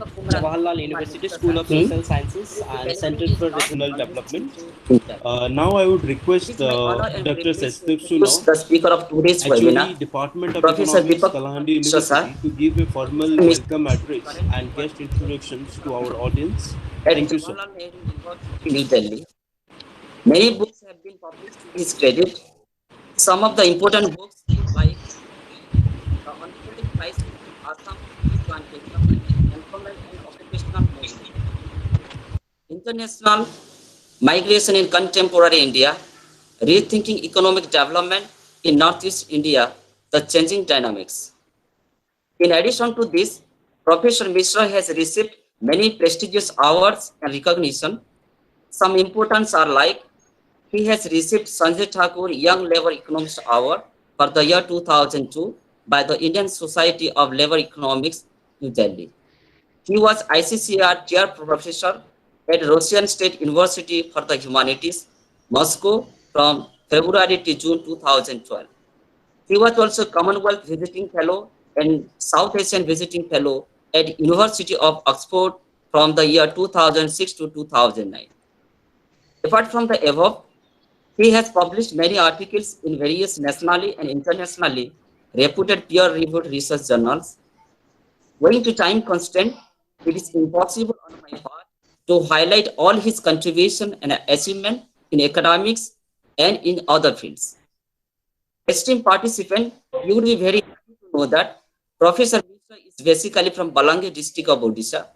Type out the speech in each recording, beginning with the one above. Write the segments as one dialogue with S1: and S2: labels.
S1: Jawaharlal University School of Social Sciences and Center for Regional Development. Now I would request Dr. Sastip Suno,
S2: The speaker of today's webinar,
S1: HOD Department of
S2: Professor
S1: Economics,
S2: Deepak
S1: Kalahandi
S2: Mishra sir.
S1: University, to give a formal welcome address and guest introductions to our audience.
S2: At
S1: Thank you, sir.
S2: Jawaharlal Nehru University, New Delhi. Many books have been published to his credit. Some of the important books like The Unfolding Crisis in Assam, Plantation, Employment and Occupational Movement, International Migration in Contemporary India, Rethinking Economic Development in Northeast India, The Changing Dynamics. In addition to this, Professor Mishra has received many prestigious awards and recognition. Some importance are like he has received Sanjay Thakur Young Labour Economist Award for the year 2002 by the Indian Society of Labour Economics, New Delhi. He was ICCR Chair Professor at Russian State University for the Humanities, Moscow from February to June 2012. He was also Commonwealth Visiting Fellow and South Asian Visiting Fellow at University of Oxford from the year 2006 to 2009. Apart from the above, he has published many articles in various nationally and internationally reputed peer-reviewed research journals. Owing to time constraint, it is impossible on my part to highlight all his contribution and achievement in academics and in other fields. Esteemed participant, you would be very happy to know that Professor Mishra is basically from Balangir district of Odisha.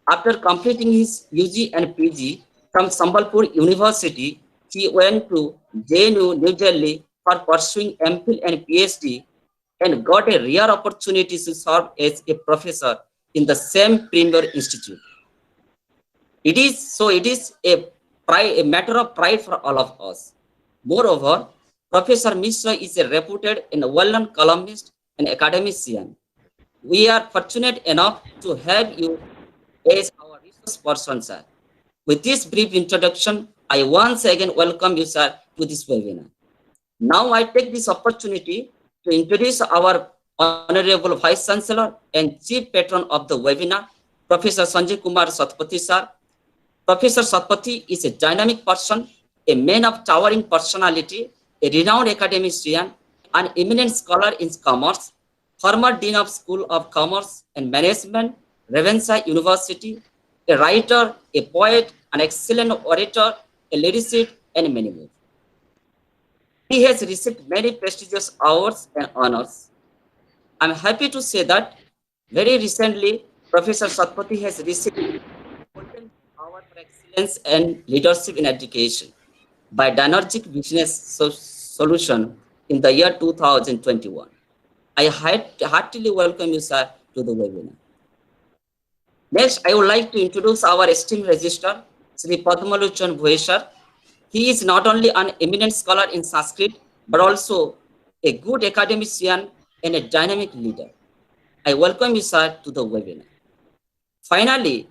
S2: After completing his UG and PG from Sambalpur University, he went to JNU New Delhi for pursuing MPhil and PhD and got a rare opportunity to serve as a professor in the same premier institute. It is a matter of pride for all of us. Moreover, Professor Mishra is a reputed and well-known columnist and academician. We are fortunate enough to have you as our resource person, sir. With this brief introduction, I once again welcome you, sir, to this webinar. Now I take this opportunity to introduce our Honorable Vice Chancellor and Chief Patron of the webinar, Professor Sanjay Kumar Satpathy, sir. Professor Satpathy is a dynamic person, a man of towering personality, a renowned academician, an eminent scholar in commerce, former Dean of School of Commerce and Management, Ravenshaw University, a writer, a poet, an excellent orator, a lyricist, and many more. He has received many prestigious awards and honors. I'm happy to say that very recently, Professor Satpathy has received Golden Award for Excellence and Leadership in Education by Dynergic Business Solution in the year 2021. I heartily welcome you, sir, to the webinar. Next, I would like to introduce our esteemed registrar, Sri Padmalochan Bhueshar. He is not only an eminent scholar in Sanskrit, but also a good academician and a dynamic leader. I welcome you, sir, to the webinar. Finally,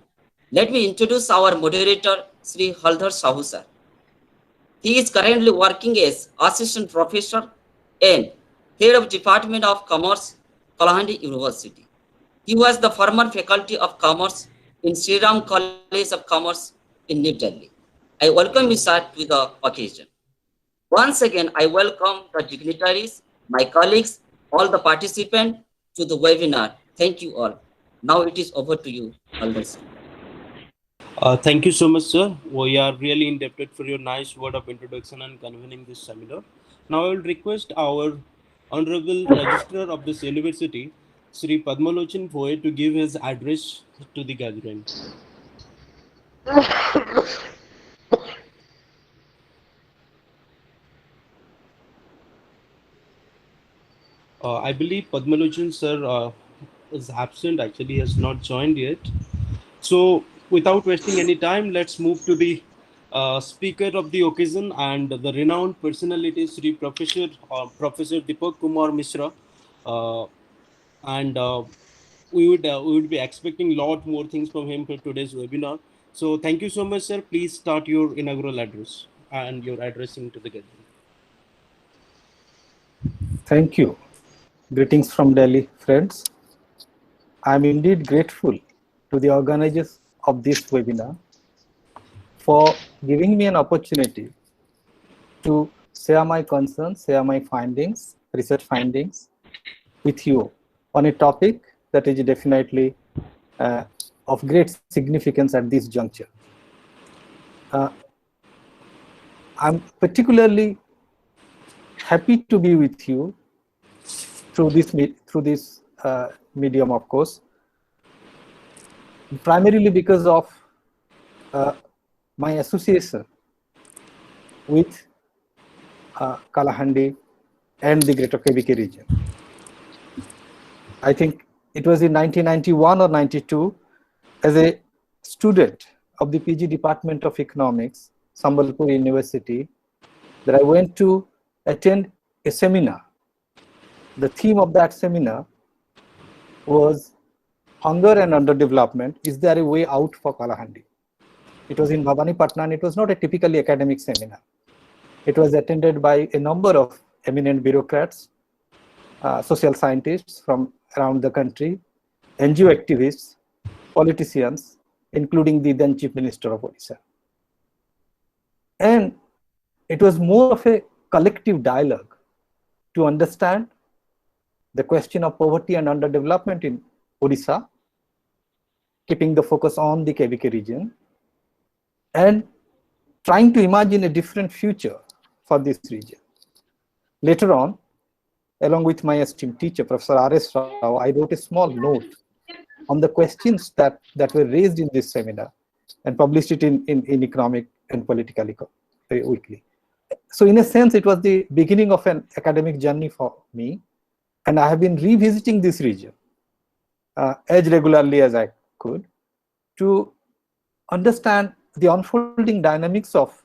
S2: let me introduce our moderator, Sri Haldhar Sahu, sir. He is currently working as Assistant Professor and Head of Department of Commerce, Kalahandi University. He was the former Faculty of Commerce in Sri Ram College of Commerce in New Delhi. I welcome you, sir, to the occasion. Once again, I welcome the dignitaries, my colleagues, all the participants to the webinar. Thank you all. Now it is over to you, Haldar.
S1: Thank you so much, sir. We are really indebted for your nice word of introduction and convening this seminar. Now I will request our Honorable Registrar of this University, Sri Padmalochan Bhoe, to give his address to the gathering. I believe Padmalochan sir is absent. Actually, he has not joined yet. So, without wasting any time, let's move to the speaker of the occasion and the renowned personality, Sri Professor Deepak Kumar Mishra, and we would be expecting a lot more things from him for today's webinar. So, thank you so much, sir. Please start your inaugural address and your addressing to the gathering.
S3: Thank you. Greetings from Delhi, friends. I am indeed grateful to the organizers of this webinar for giving me an opportunity to share my concerns, share my findings, research findings with you on a topic that is definitely of great significance at this juncture. I'm particularly happy to be with you through this medium, of course, primarily because of my association with Kalahandi and the Greater KVK region. I think it was in 1991 or 92, as a student of the PG Department of Economics, Sambalpur University, that I went to attend a seminar. The theme of that seminar was hunger and underdevelopment. Is there a way out for Kalahandi? It was in Bhabanipatna, and it was not a typically academic seminar. It was attended by a number of eminent bureaucrats, social scientists from around the country, NGO activists, politicians, including the then Chief Minister of Odisha. And it was more of a collective dialogue to understand the question of poverty and underdevelopment in Odisha, keeping the focus on the KVK region, and trying to imagine a different future for this region. Later on, along with my esteemed teacher, Professor R.S. Rao, I wrote a small note on the questions that were raised in this seminar and published it in Economic and Political Weekly. So in a sense, it was the beginning of an academic journey for me, and I have been revisiting this region as regularly as I could to understand the unfolding dynamics of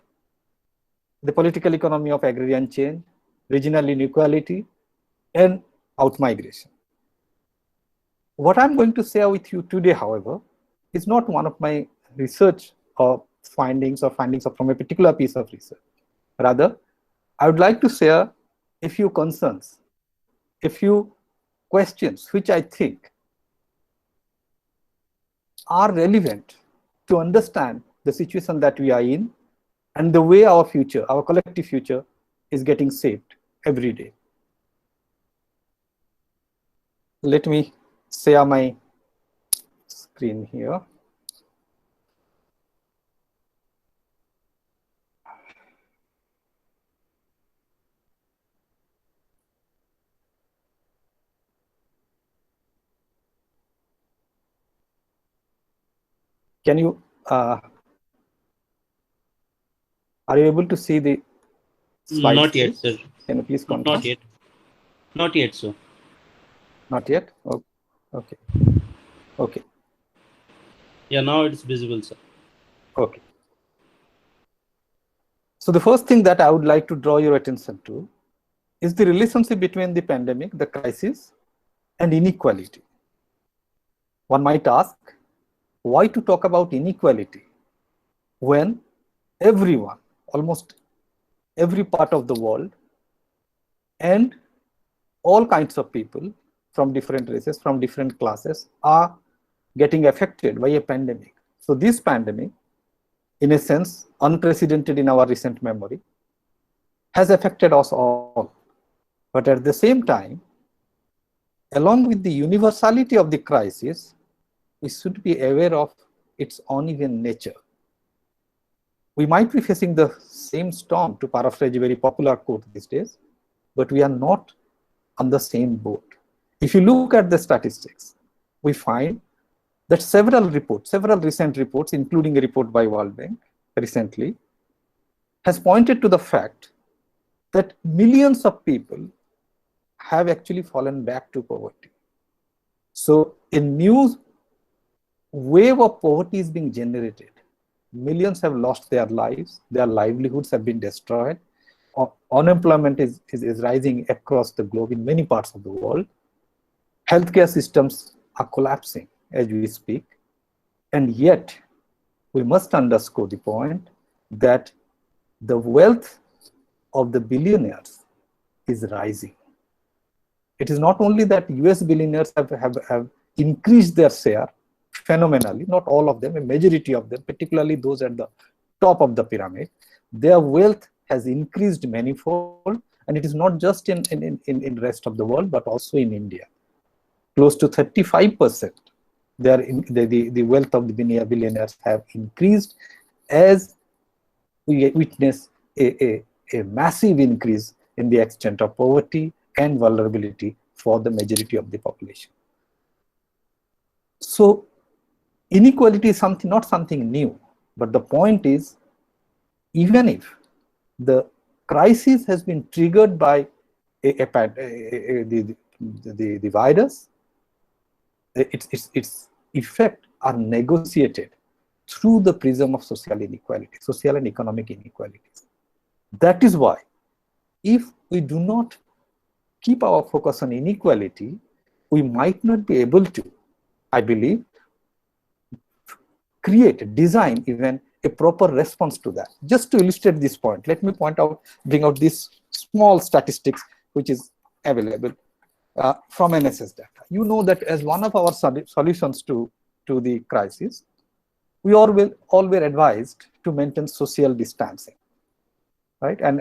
S3: the political economy of agrarian change, regional inequality, and outmigration. What I'm going to share with you today, however, is not one of my research or findings from a particular piece of research. Rather, I would like to share a few concerns, a few questions which I think are relevant to understand the situation that we are in and the way our future, our collective future, is getting shaped every day. Let me share my screen here. Can you, are you able to see the slides?
S1: Not yet, sir.
S3: Can you please confirm?
S1: Not yet. Not yet, sir.
S3: Not yet? Oh, okay. Okay.
S1: Yeah, now it's visible, sir.
S3: Okay. So the first thing that I would like to draw your attention to is the relationship between the pandemic, the crisis, and inequality. One might ask, why to talk about inequality when everyone, almost every part of the world, and all kinds of people from different races, from different classes, are getting affected by a pandemic. So this pandemic, in a sense, unprecedented in our recent memory, has affected us all. But at the same time, along with the universality of the crisis, we should be aware of its uneven nature. We might be facing the same storm, to paraphrase a very popular quote these days, but we are not on the same boat. If you look at the statistics, we find that several recent reports, including a report by World Bank recently, has pointed to the fact that millions of people have actually fallen back to poverty. So a new wave of poverty is being generated. Millions have lost their lives, their livelihoods have been destroyed. Unemployment is rising across the globe in many parts of the world. Healthcare systems are collapsing as we speak. And yet, we must underscore the point that the wealth of the billionaires is rising. It is not only that US billionaires have increased their share phenomenally, not all of them, a majority of them, particularly those at the top of the pyramid, their wealth has increased manifold, and it is not just in rest of the world, but also in India. Close to 35%, the wealth of the billionaires have increased as we witness a massive increase in the extent of poverty and vulnerability for the majority of the population. So inequality is not something new, but the point is, even if the crisis has been triggered by the virus, its effect are negotiated through the prism of social inequality, social and economic inequalities. That is why, if we do not keep our focus on inequality, we might not be able to, I believe, design even a proper response to that. Just to illustrate this point, let me bring out this small statistics which is available from NSS data. You know that as one of our solutions to the crisis, we all were advised to maintain social distancing, right? And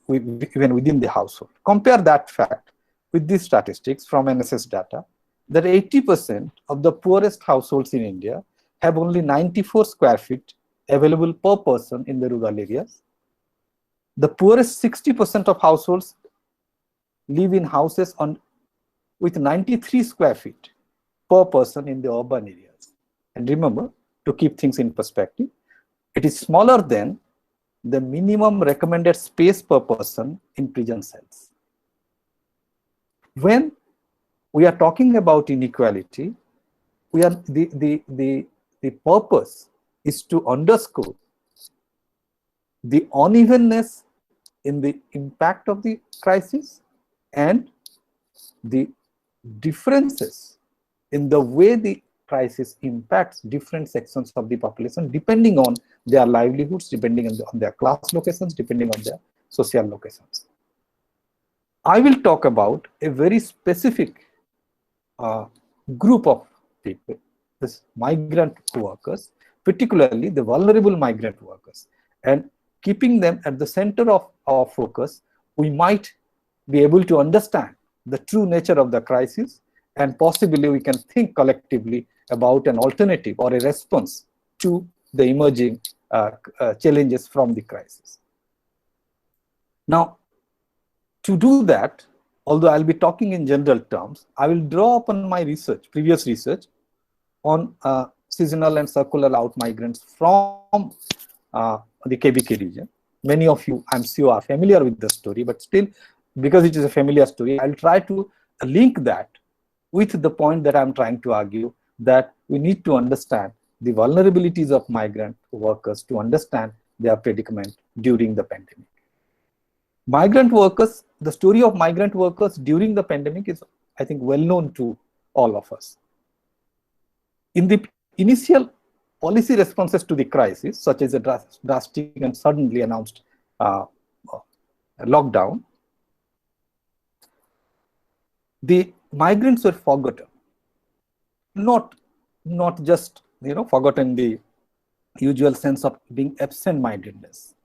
S3: even within the household. Compare that fact with these statistics from NSS data, that 80% of the poorest households in India have only 94 square feet available per person in the rural areas. The poorest 60% of households live in houses with 93 square feet per person in the urban areas. And remember, to keep things in perspective, it is smaller than the minimum recommended space per person in prison cells. When we are talking about inequality, we are the purpose is to underscore the unevenness in the impact of the crisis and the differences in the way the crisis impacts different sections of the population depending on their livelihoods, depending on their class locations, depending on their social locations. I will talk about a very specific group of people, this migrant workers, particularly the vulnerable migrant workers. And keeping them at the center of our focus, we might be able to understand the true nature of the crisis, and possibly we can think collectively about an alternative or a response to the emerging challenges from the crisis. Now, to do that, although I'll be talking in general terms, I will draw upon my previous research on seasonal and circular out migrants from the KBK region. Many of you, I'm sure, are familiar with the story, but still, because it is a familiar story, I'll try to link that with the point that I'm trying to argue, that we need to understand the vulnerabilities of migrant workers to understand their predicament during the pandemic. Migrant workers, the story of migrant workers during the pandemic is, I think, well known to all of us. In the initial policy responses to the crisis, such as a drastic and suddenly announced lockdown, the migrants were forgotten. Not just forgotten in the usual sense of being absent-mindedness.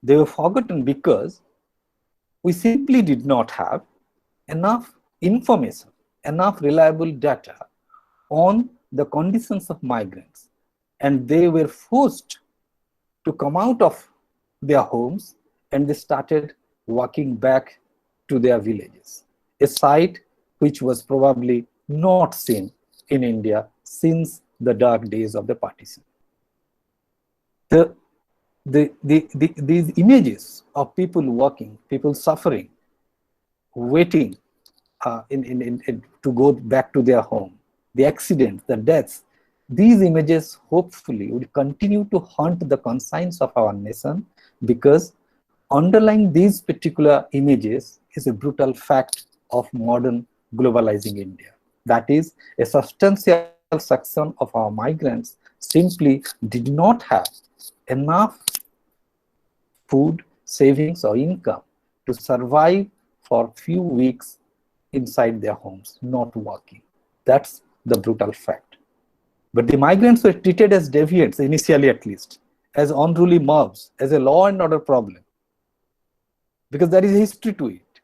S3: They were forgotten because we simply did not have enough information, enough reliable data on the conditions of migrants, and they were forced to come out of their homes and they started walking back to their villages, a sight which was probably not seen in India since the dark days of the partition. These images of people walking, people suffering, waiting to go back to their home, the accidents, the deaths, these images hopefully will continue to haunt the conscience of our nation, because underlying these particular images is a brutal fact of modern globalizing India. That is, a substantial section of our migrants simply did not have enough food, savings, or income to survive for a few weeks inside their homes, not working. That's the brutal fact. But the migrants were treated as deviants, initially at least, as unruly mobs, as a law and order problem, because there is a history to it.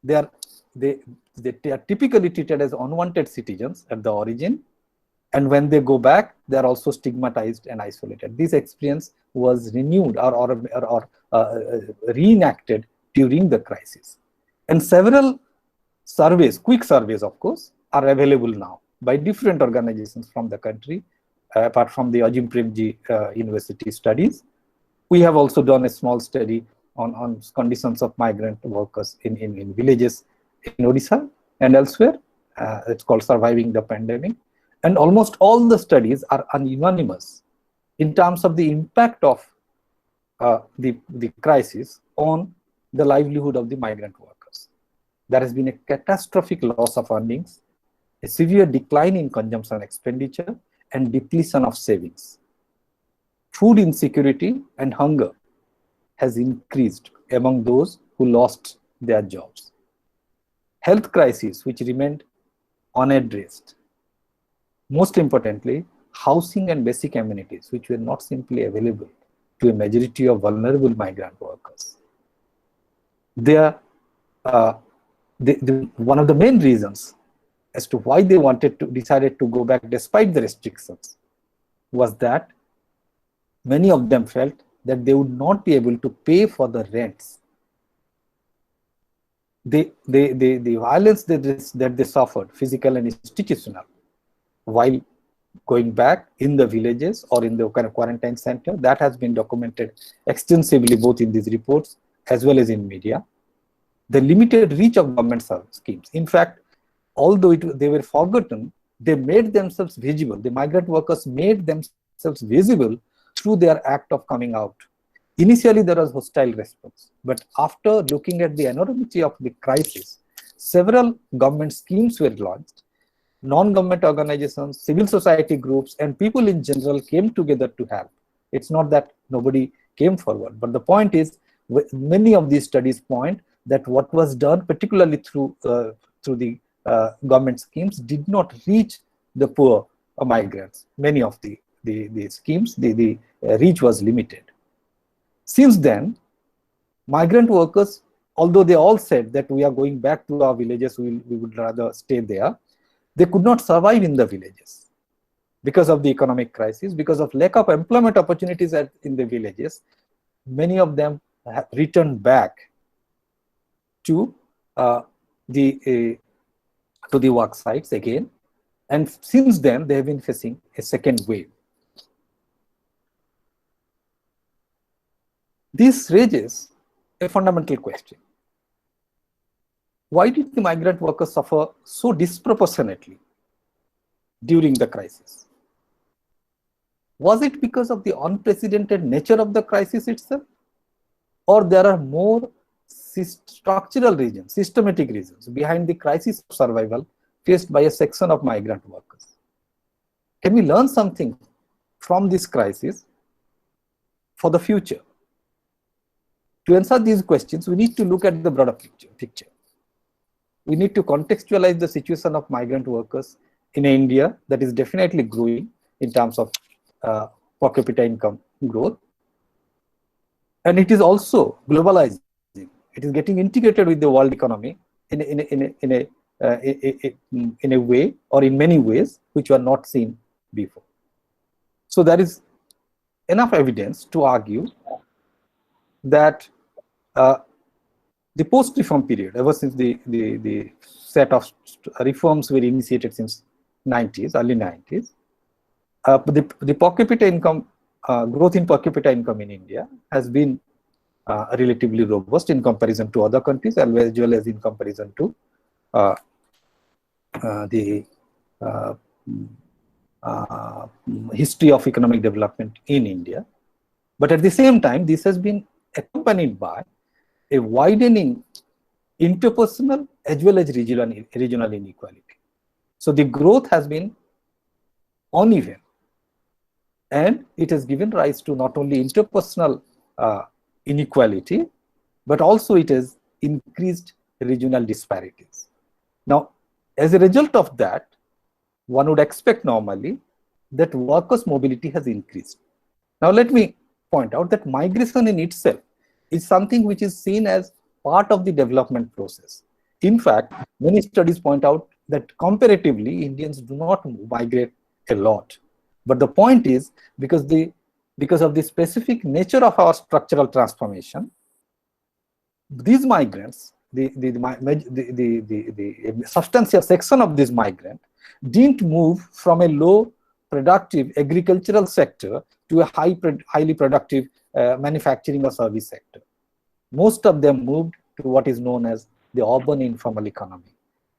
S3: They are typically treated as unwanted citizens at the origin, and when they go back, they are also stigmatized and isolated. This experience was renewed or reenacted during the crisis. And several surveys, quick surveys of course, are available now by different organizations from the country, apart from the Azim Premji University studies. We have also done a small study on conditions of migrant workers in villages in Odisha and elsewhere. It's called Surviving the Pandemic. And almost all the studies are unanimous in terms of the impact of the crisis on the livelihood of the migrant workers. There has been a catastrophic loss of earnings, a severe decline in consumption expenditure, and depletion of savings. Food insecurity and hunger has increased among those who lost their jobs. Health crises which remained unaddressed. Most importantly, housing and basic amenities which were not simply available to a majority of vulnerable migrant workers. One of the main reasons as to why they decided to go back despite the restrictions was that many of them felt that they would not be able to pay for the rents. The violence that they suffered, physical and institutional, while going back in the villages or in the kind of quarantine center, that has been documented extensively both in these reports as well as in media. The limited reach of government schemes. In fact, although they were forgotten, they made themselves visible. The migrant workers made themselves visible through their act of coming out. Initially, there was hostile response, but after looking at the enormity of the crisis, several government schemes were launched. Non-government organizations, civil society groups, and people in general came together to help. It's not that nobody came forward, but the point is, many of these studies point that what was done, particularly through the government schemes, did not reach the poor migrants. Many of the schemes, the reach was limited. Since then, migrant workers, although they all said that we are going back to our villages, we would rather stay there, they could not survive in the villages because of the economic crisis, because of lack of employment opportunities in the villages. Many of them have returned back to the work sites again, and since then they have been facing a second wave. This raises a fundamental question. Why did the migrant workers suffer so disproportionately during the crisis? Was it because of the unprecedented nature of the crisis itself? Or there are more structural reasons, systematic reasons behind the crisis of survival faced by a section of migrant workers? Can we learn something from this crisis for the future? To answer these questions, we need to look at the broader picture. We need to contextualize the situation of migrant workers in India that is definitely growing in terms of per capita income growth. And it is also globalizing. It is getting integrated with the world economy in a way or in many ways which were not seen before. So there is enough evidence to argue that the post-reform period, ever since the set of reforms were initiated since early 90s, the per capita income, growth in per capita income in India has been relatively robust in comparison to other countries, as well as in comparison to the history of economic development in India. But at the same time, this has been accompanied by a widening interpersonal as well as regional inequality. So the growth has been uneven, and it has given rise to not only interpersonal inequality, but also it has increased regional disparities. Now, as a result of that, one would expect normally that workers' mobility has increased. Now, let me point out that migration in itself is something which is seen as part of the development process. In fact, many studies point out that comparatively, Indians do not migrate a lot. But the point is, because of the specific nature of our structural transformation, these migrants, the substantial section of this migrant didn't move from a low productive agricultural sector to a highly productive manufacturing or service sector. Most of them moved to what is known as the urban informal economy.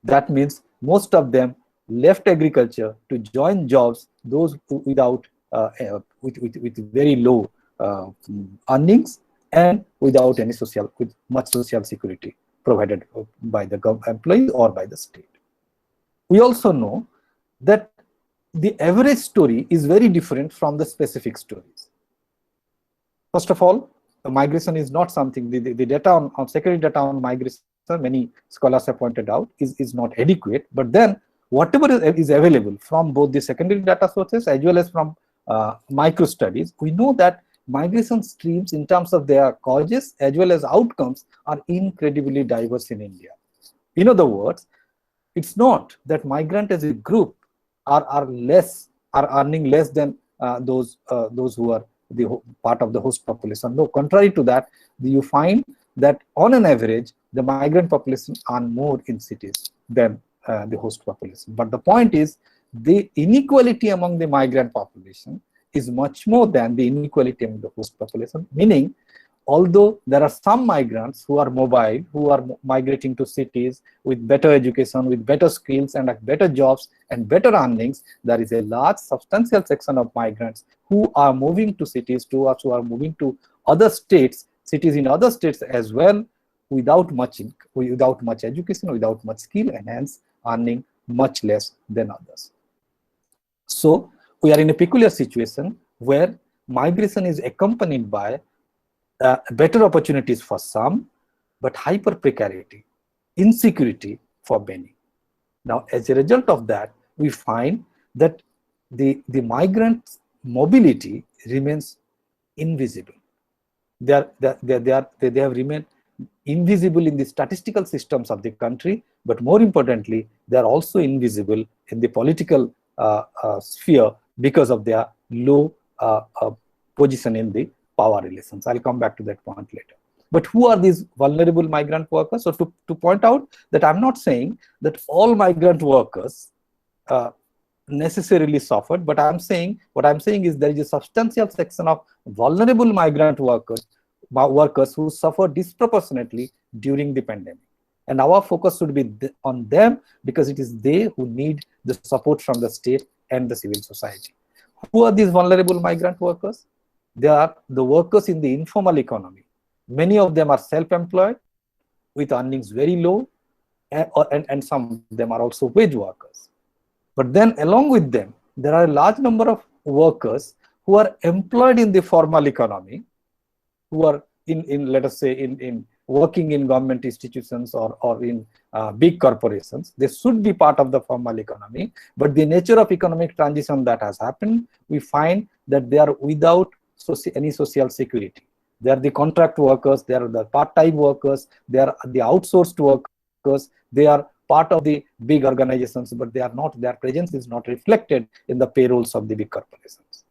S3: That means most of them left agriculture to join jobs, those without with very low earnings and without any with much social security provided by the employees or by the state. We also know that the average story is very different from the specific stories. First of all, the migration is not something, the data on secondary data on migration, many scholars have pointed out, is not adequate. But then whatever is available from both the secondary data sources as well as from micro studies, we know that migration streams in terms of their causes as well as outcomes are incredibly diverse in India. In other words, it's not that migrant as a group are earning less than those who are the part of the host population. No, contrary to that, you find that on an average, the migrant population earn more in cities than the host population. But the point is, the inequality among the migrant population is much more than the inequality among the host population, meaning although there are some migrants who are mobile, who are migrating to cities with better education, with better skills and better jobs and better earnings, there is a large substantial section of migrants who are moving to cities, who are moving to other states, cities in other states as well, without much education, without much skill, and hence earning much less than others. So we are in a peculiar situation where migration is accompanied by better opportunities for some, but hyper precarity, insecurity for many. Now, as a result of that, we find that the migrant mobility remains invisible. They have remained invisible in the statistical systems of the country, but more importantly, they are also invisible in the political sphere because of their low position in the power relations. I'll come back to that point later. But who are these vulnerable migrant workers? So to point out that I'm not saying that all migrant workers necessarily suffered, but what I'm saying is there is a substantial section of vulnerable migrant workers who suffer disproportionately during the pandemic. And our focus should be on them because it is they who need the support from the state and the civil society. Who are these vulnerable migrant workers? They are the workers in the informal economy. Many of them are self-employed with earnings very low, and some of them are also wage workers. But then along with them, there are a large number of workers who are employed in the formal economy, who are let us say in working in government institutions or in big corporations. They should be part of the formal economy, but the nature of economic transition that has happened, we find that they are without any social security. They are the contract workers, they are the part-time workers, they are the outsourced workers, they are part of the big organizations, but they are not, their presence is not reflected in the payrolls of the big corporations.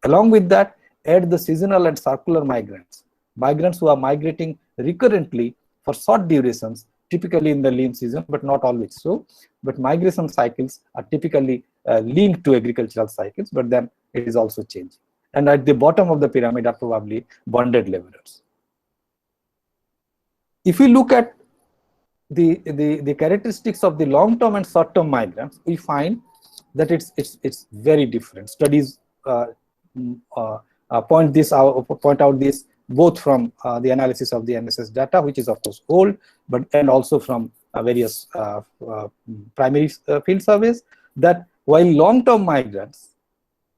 S3: Along with that, add the seasonal and circular migrants who are migrating recurrently for short durations, typically in the lean season, but not always so. But migration cycles are typically linked to agricultural cycles, but then it is also changing. And at the bottom of the pyramid are probably bonded laborers. If we look at the characteristics of the long-term and short-term migrants, we find that it's very different. Studies point out this both from the analysis of the NSS data, which is of course old, and also from various primary field surveys, that while long-term migrants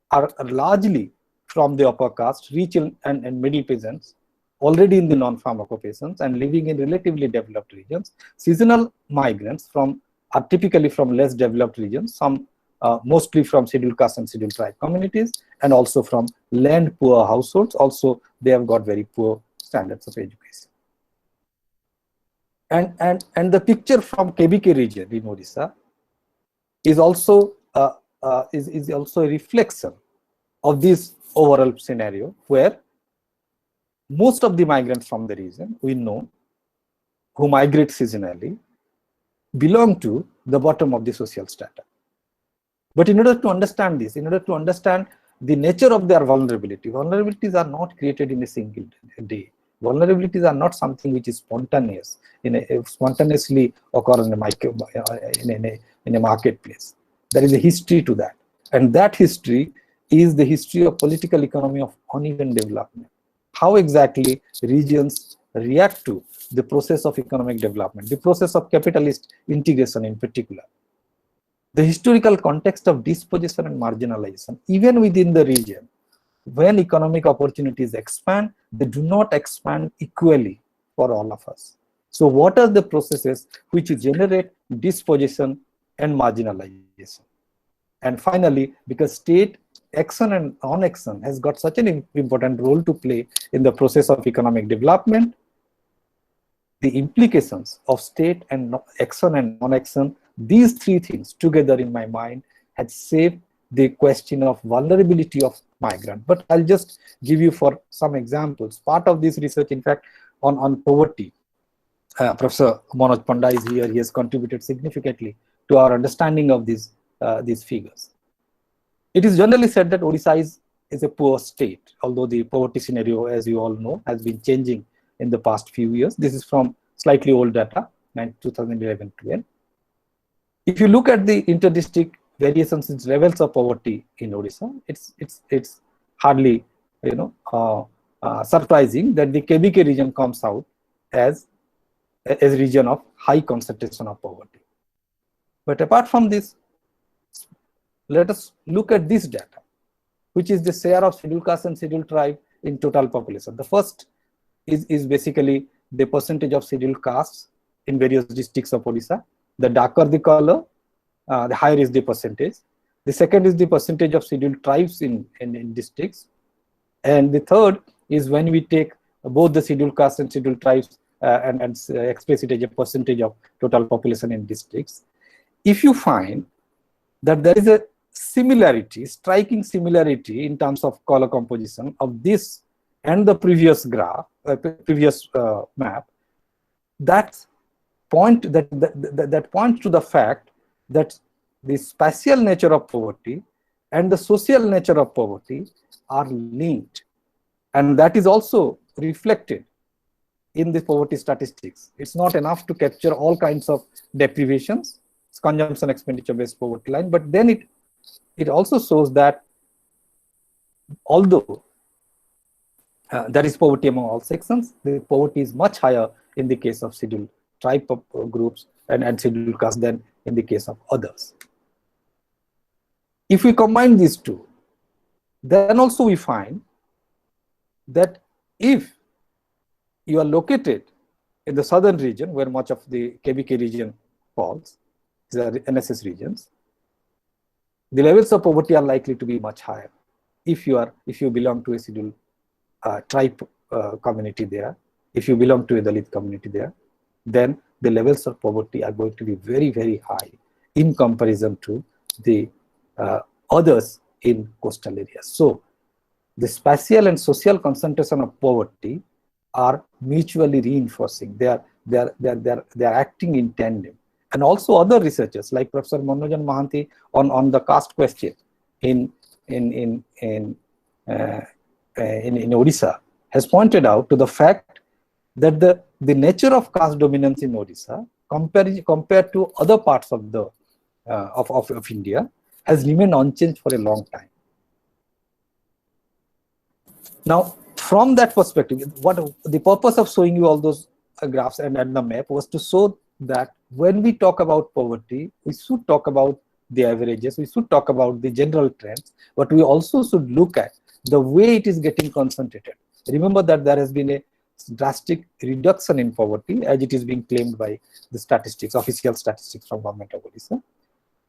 S3: are largely from the upper caste, rich and middle peasants, already in the non-farm occupations and living in relatively developed regions, seasonal migrants are typically from less developed regions, some mostly from scheduled caste and scheduled tribe communities, and also from land poor households. Also, they have got very poor standards of education. And the picture from KBK region in Odisha is also is also a reflection of this overall scenario, where most of the migrants from the region, we know, who migrate seasonally, belong to the bottom of the social strata. But in order to understand this, in order to understand the nature of their vulnerabilities are not created in a single day. Vulnerabilities are not something which is spontaneous, spontaneously occur in a marketplace. There is a history to that, and that history is the history of political economy of uneven development. How exactly regions react to the process of economic development, the process of capitalist integration in particular. The historical context of dispossession and marginalization, even within the region, when economic opportunities expand, they do not expand equally for all of us. So what are the processes which generate dispossession and marginalization? And finally, because state action and non-action has got such an important role to play in the process of economic development, the implications of state and action and non-action, these three things together in my mind had shaped the question of vulnerability of migrant. But I'll just give you for some examples. Part of this research, in fact, on poverty, Professor Manoj Panda is here. He has contributed significantly to our understanding of these figures. It is generally said that Odisha is a poor state, although the poverty scenario, as you all know, has been changing in the past few years. This is from slightly old data, 2011-12. If you look at the inter-district variations in levels of poverty in Odisha, it's hardly surprising that the KBK region comes out as a region of high concentration of poverty. But apart from this, let us look at this data, which is the share of scheduled caste and scheduled tribe in total population. The first is basically the percentage of scheduled castes in various districts of Odisha. The darker the color, the higher is the percentage. The second is the percentage of scheduled tribes in districts. And the third is when we take both the scheduled castes and scheduled tribes and express it as a percentage of total population in districts. If you find that there is a similarity, striking similarity in terms of color composition of this and the previous graph, previous map, that points to the fact that the spatial nature of poverty and the social nature of poverty are linked, and that is also reflected in the poverty statistics. It's not enough to capture all kinds of deprivations, consumption expenditure based poverty line, but then it also shows that although there is poverty among all sections, the poverty is much higher in the case of scheduled tribe groups and scheduled caste than in the case of others. If we combine these two, then also we find that if you are located in the southern region, where much of the KBK region falls, these are NSS regions, the levels of poverty are likely to be much higher. If you belong to a scheduled tribe community there, if you belong to a Dalit community there, then the levels of poverty are going to be very, very high in comparison to the others in coastal areas. So the spatial and social concentration of poverty are mutually reinforcing. They are acting in tandem. And also other researchers like Professor Manojan Mahanti on the caste question in Odisha has pointed out to the fact that the nature of caste dominance in Odisha compared to other parts of the of India has remained unchanged for a long time. Now, from that perspective, what the purpose of showing you all those graphs and the map was to show that when we talk about poverty, we should talk about the averages, we should talk about the general trends, but we also should look at the way it is getting concentrated. Remember that there has been a drastic reduction in poverty as it is being claimed by the statistics, official statistics from Government of Odisha.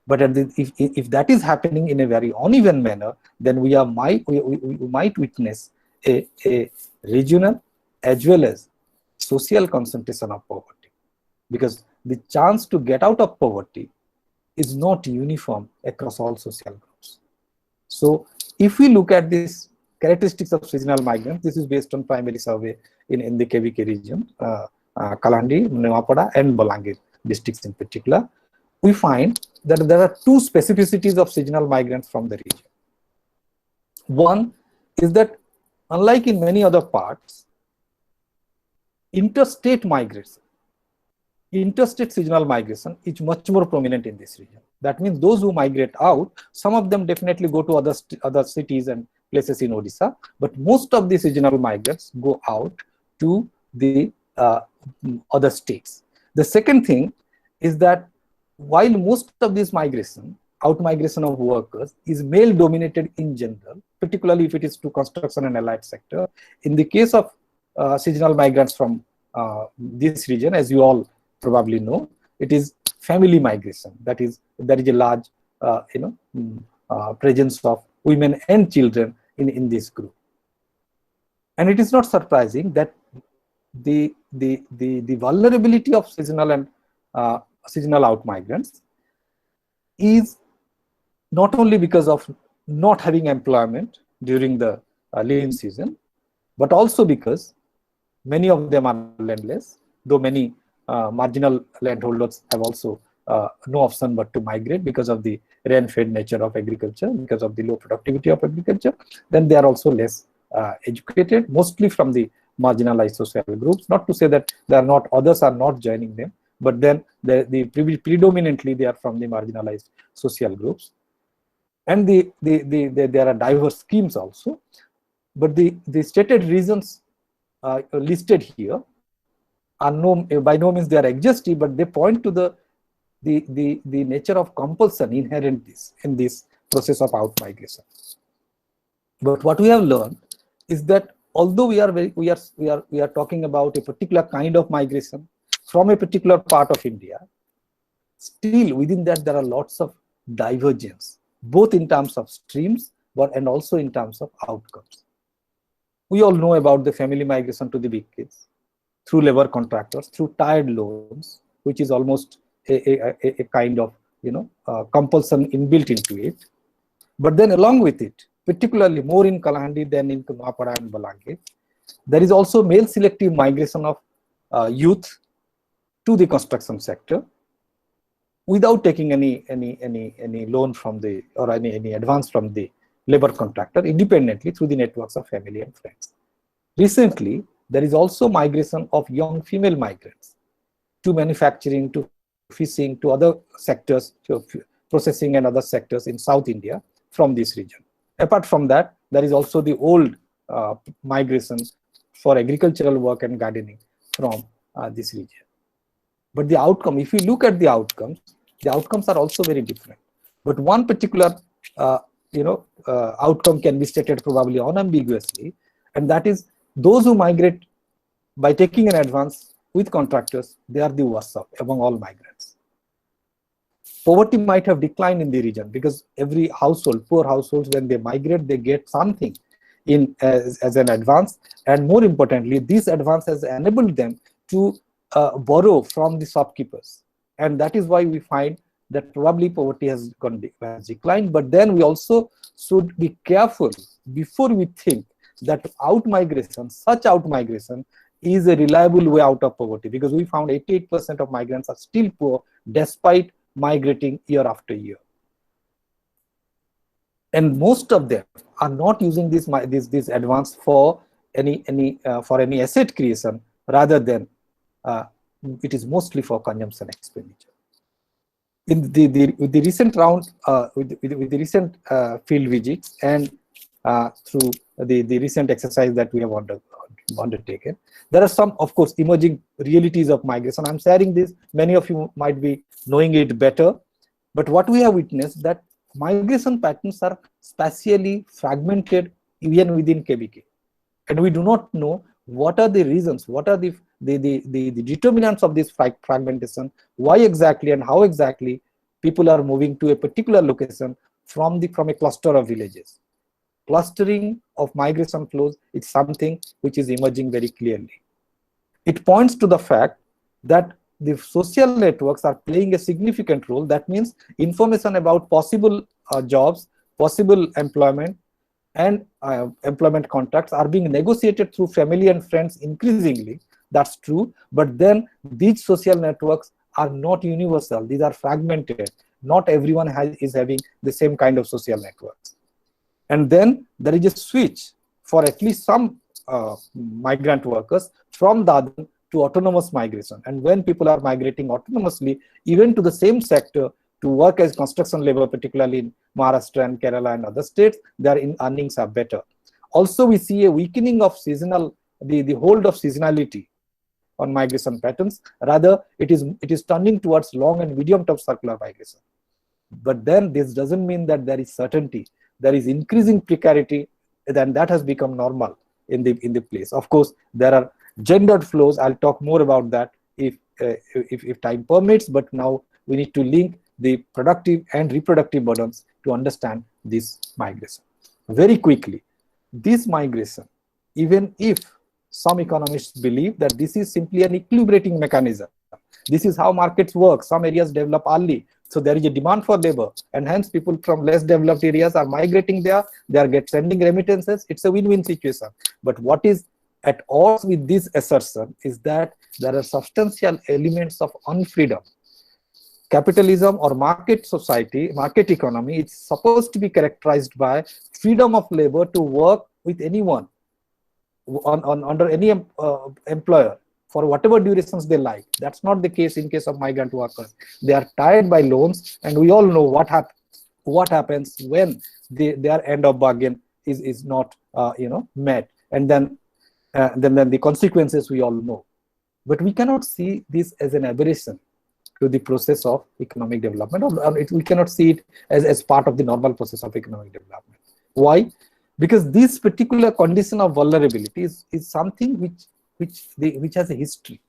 S3: But if that is happening in a very uneven manner, then we might witness a regional as well as social concentration of poverty, because the chance to get out of poverty is not uniform across all social groups. So if we look at these characteristics of seasonal migrants, this is based on primary survey in the KVK region, Kalahandi, Nuapada, and Bolangir districts in particular. We find that there are two specificities of seasonal migrants from the region. One is that, unlike in many other parts, interstate seasonal migration is much more prominent in this region. That means those who migrate out, some of them definitely go to other cities and places in Odisha, but most of the seasonal migrants go out to the other states. The second thing is that while most of this migration, out-migration of workers, is male-dominated in general, particularly if it is to construction and allied sector, in the case of seasonal migrants from this region, as you all probably know, it is family migration. There is a large, presence of women and children in this group. And it is not surprising that the vulnerability of seasonal and seasonal out migrants is not only because of not having employment during the lean season, but also because many of them are landless, though many marginal landholders have also no option but to migrate because of the rain-fed nature of agriculture, because of the low productivity of agriculture. Then they are also less educated, mostly from the marginalized social groups. Not to say that there are not others are not joining them, but then predominantly they are from the marginalized social groups. And there are diverse schemes also, but the stated reasons listed here are by no means they are exhaustive, but they point to the nature of compulsion inherent in this process of out migration. But what we have learned is that although we are talking about a particular kind of migration from a particular part of India, still within that there are lots of divergence, both in terms of streams and also in terms of outcomes. We all know about the family migration to the big kids, through labor contractors, through tired loans, which is almost a kind of compulsion inbuilt into it. But then along with it, particularly more in Kalahandi than in Nuapada and Bolangir, there is also male selective migration of youth to the construction sector without taking any loan from or any advance from the labor contractor, independently through the networks of family and friends. Recently, there is also migration of young female migrants to manufacturing, to fishing, to other sectors, to processing and other sectors in South India from this region. Apart from that, there is also the old migration for agricultural work and gardening from this region. But the outcome, if you look at the outcomes are also very different. But one particular outcome can be stated probably unambiguously, and that is those who migrate by taking an advance with contractors, they are the worst off among all migrants. Poverty might have declined in the region because every household, poor households, when they migrate, they get something as an advance, and more importantly, this advance has enabled them to borrow from the shopkeepers, and that is why we find that probably poverty has declined. But then we also should be careful before we think that such out migration is a reliable way out of poverty, because we found 88% of migrants are still poor despite migrating year after year, and most of them are not using this advance for any asset creation, rather than it is mostly for consumption expenditure. In the recent round, with the recent field visits and through the recent exercise that we have undertaken, there are some, of course, emerging realities of migration. I'm sharing this, many of you might be knowing it better, but what we have witnessed that migration patterns are spatially fragmented even within KVK, and we do not know what are the reasons, what are the determinants of this fragmentation, why exactly and how exactly people are moving to a particular location from a cluster of villages. Clustering of migration flows is something which is emerging very clearly. It points to the fact that the social networks are playing a significant role. That means information about possible jobs, possible employment, and employment contracts are being negotiated through family and friends increasingly. That's true. But then these social networks are not universal. These are fragmented. Not everyone is having the same kind of social networks. And then there is a switch for at least some migrant workers from Dadhan to autonomous migration. And when people are migrating autonomously, even to the same sector, to work as construction labor, particularly in Maharashtra and Kerala and other states, their earnings are better. Also, we see a weakening of the hold of seasonality on migration patterns. Rather, it is turning towards long and medium-term circular migration. But then this doesn't mean that there is certainty. There is increasing precarity, and that has become normal in the place. Of course, there are gendered flows. I'll talk more about that if time permits. But now we need to link the productive and reproductive burdens to understand this migration. Very quickly, this migration, even if some economists believe that this is simply an equilibrating mechanism, this is how markets work. Some areas develop early, so there is a demand for labor, and hence people from less developed areas are migrating there. They are sending remittances. It's a win-win situation. But what is at odds with this assertion is that there are substantial elements of unfreedom. Capitalism or market society, market economy, it's supposed to be characterized by freedom of labor to work with anyone under any employer for whatever durations they like. That's not the case in case of migrant workers. They are tied by loans, and we all know what happens when their end of bargain is not met, and then the consequences we all know. But we cannot see this as an aberration to the process of economic development, or we cannot see it as part of the normal process of economic development. Why? Because this particular condition of vulnerability is something which has a history.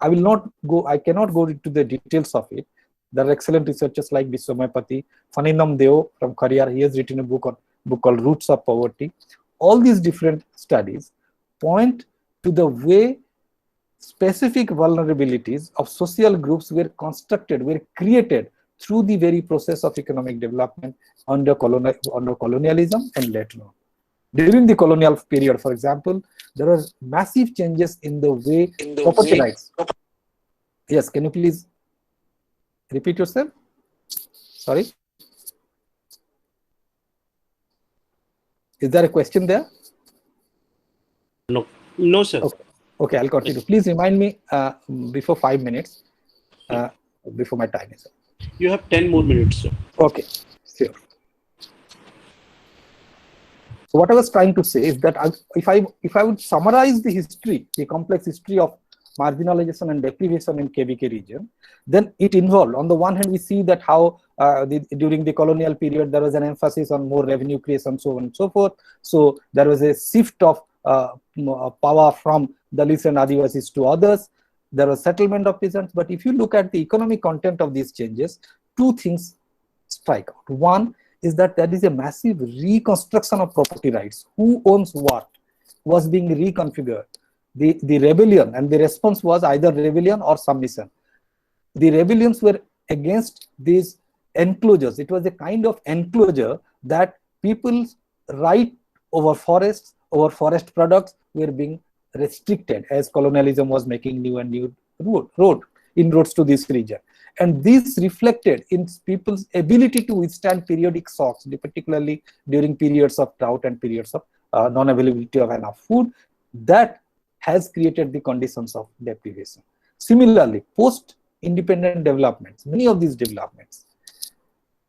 S3: I cannot go into the details of it. There are excellent researchers like Biswamay Pati, Phaninam Deo from Khariyar. He has written a book called Roots of Poverty. All these different studies point to the way specific vulnerabilities of social groups were created through the very process of economic development under colonialism and later on. During the colonial period, for example, there were massive changes in the way property rights. Yes, can you please repeat yourself? Sorry. Is there a question there?
S1: No, sir.
S3: Okay, I'll continue. Please remind me before 5 minutes, before my time is up.
S1: You have 10 more minutes, sir.
S3: Okay, sure. So what I was trying to say is that if I would summarize the history, the complex history of marginalization and deprivation in KVK region, then it involved, on the one hand, we see that how during the colonial period, there was an emphasis on more revenue creation, so on and so forth. So there was a shift of power from Dalits and Adivasis to others. There was settlement of peasants. But if you look at the economic content of these changes, two things strike out. One is that there is a massive reconstruction of property rights. Who owns what was being reconfigured. The rebellion, and the response was either rebellion or submission. The rebellions were against these enclosures. It was a kind of enclosure that people's right over forests, over forest products were being restricted as colonialism was making new and new inroads to this region. And this reflected in people's ability to withstand periodic shocks, particularly during periods of drought and periods of non-availability of enough food. That has created the conditions of deprivation. Similarly, post-independent developments, many of these developments,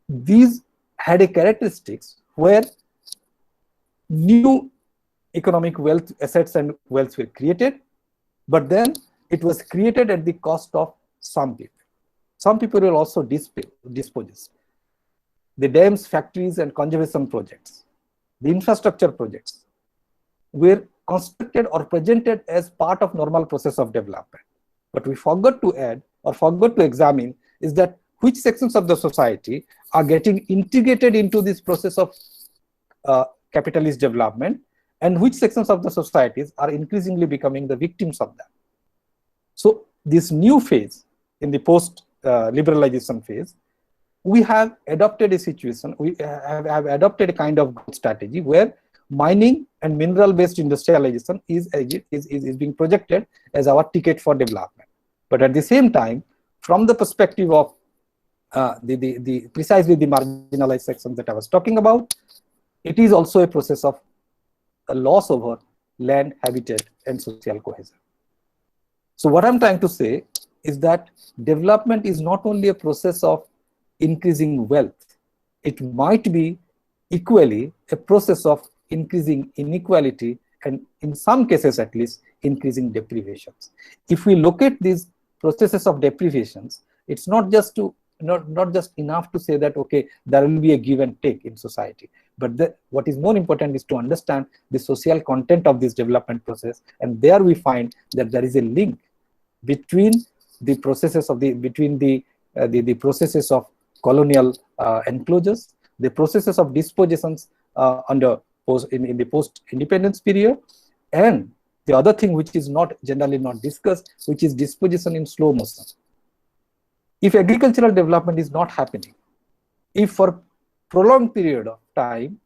S3: these had a characteristics where new economic wealth, assets and wealth were created, but then it was created at the cost of some people. Some people were also dispossessed. The dams, factories and conservation projects, the infrastructure projects were constructed or presented as part of normal process of development. But we forgot to add or forgot to examine is that which sections of the society are getting integrated into this process of capitalist development, and which sections of the societies are increasingly becoming the victims of that. So this new phase, in the post-liberalization phase, we have adopted a situation, we have adopted a kind of growth strategy where mining and mineral-based industrialization is being projected as our ticket for development. But at the same time, from the perspective of precisely the marginalized sections that I was talking about, it is also a process of a loss over land, habitat, and social cohesion. So what I'm trying to say is that development is not only a process of increasing wealth, it might be equally a process of increasing inequality and, in some cases at least, increasing deprivations. If we look at these processes of deprivations, it's not just enough to say that, okay, there will be a give and take in society. But what is more important is to understand the social content of this development process, and there we find that there is a link between the processes of the processes of colonial enclosures, the processes of dispossessions in the post-independence period, and the other thing which is generally not discussed, which is dispossession in slow motion. If agricultural development is not happening, if for prolonged period of time,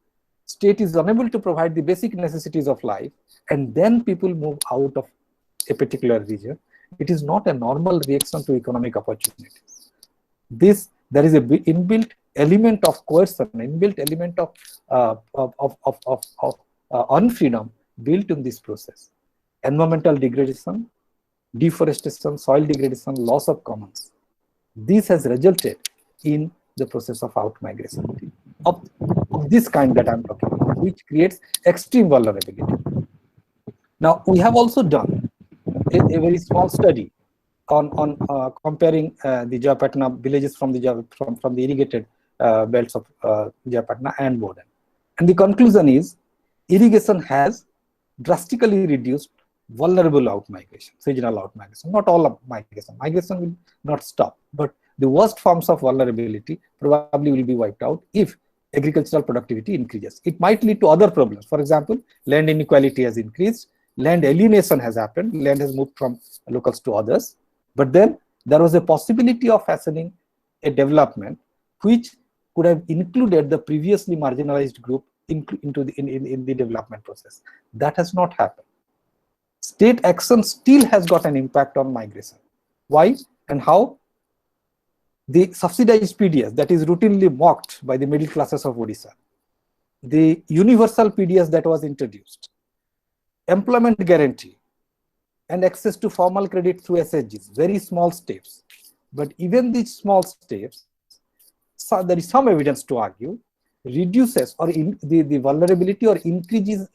S3: state is unable to provide the basic necessities of life, and then people move out of a particular region, it is not a normal reaction to economic opportunities. There is an inbuilt element of coercion, inbuilt element of unfreedom built in this process. Environmental degradation, deforestation, soil degradation, loss of commons. This has resulted in the process of outmigration of this kind that I'm talking about, which creates extreme vulnerability. Now, we have also done a very small study on comparing the Jayapatna villages from the irrigated belts of Jayapatna and Boden. And the conclusion is irrigation has drastically reduced vulnerable outmigration, seasonal outmigration. Not all of migration. Migration will not stop, but the worst forms of vulnerability probably will be wiped out if agricultural productivity increases. It might lead to other problems. For example, land inequality has increased, land alienation has happened, land has moved from locals to others. But then there was a possibility of hastening a development which could have included the previously marginalized group in the development process. That has not happened. State action still has got an impact on migration. Why and how? The subsidized PDS that is routinely mocked by the middle classes of Odisha, the universal PDS that was introduced, employment guarantee, and access to formal credit through SHGs, very small steps. But even these small steps, there is some evidence to argue, reduces or the vulnerability or increases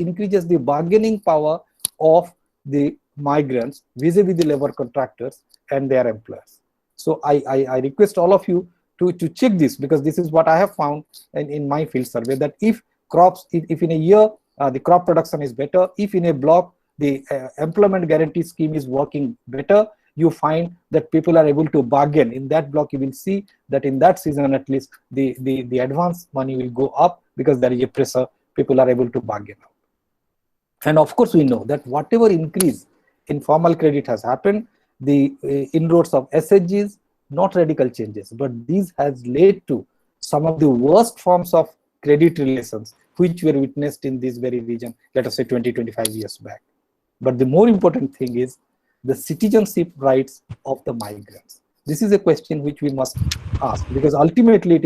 S3: the bargaining power of the migrants vis-a-vis the labor contractors and their employers. So I request all of you to check this, because this is what I have found in my field survey, that if in a year the crop production is better, if in a block the employment guarantee scheme is working better, you find that people are able to bargain. In that block, you will see that in that season at least the advance money will go up because there is a pressure, people are able to bargain out. And of course, we know that whatever increase in formal credit has happened, the inroads of SHGs, not radical changes, but these has led to some of the worst forms of credit relations which were witnessed in this very region, let us say 20-25 years back. But the more important thing is the citizenship rights of the migrants. This is a question which we must ask, because ultimately it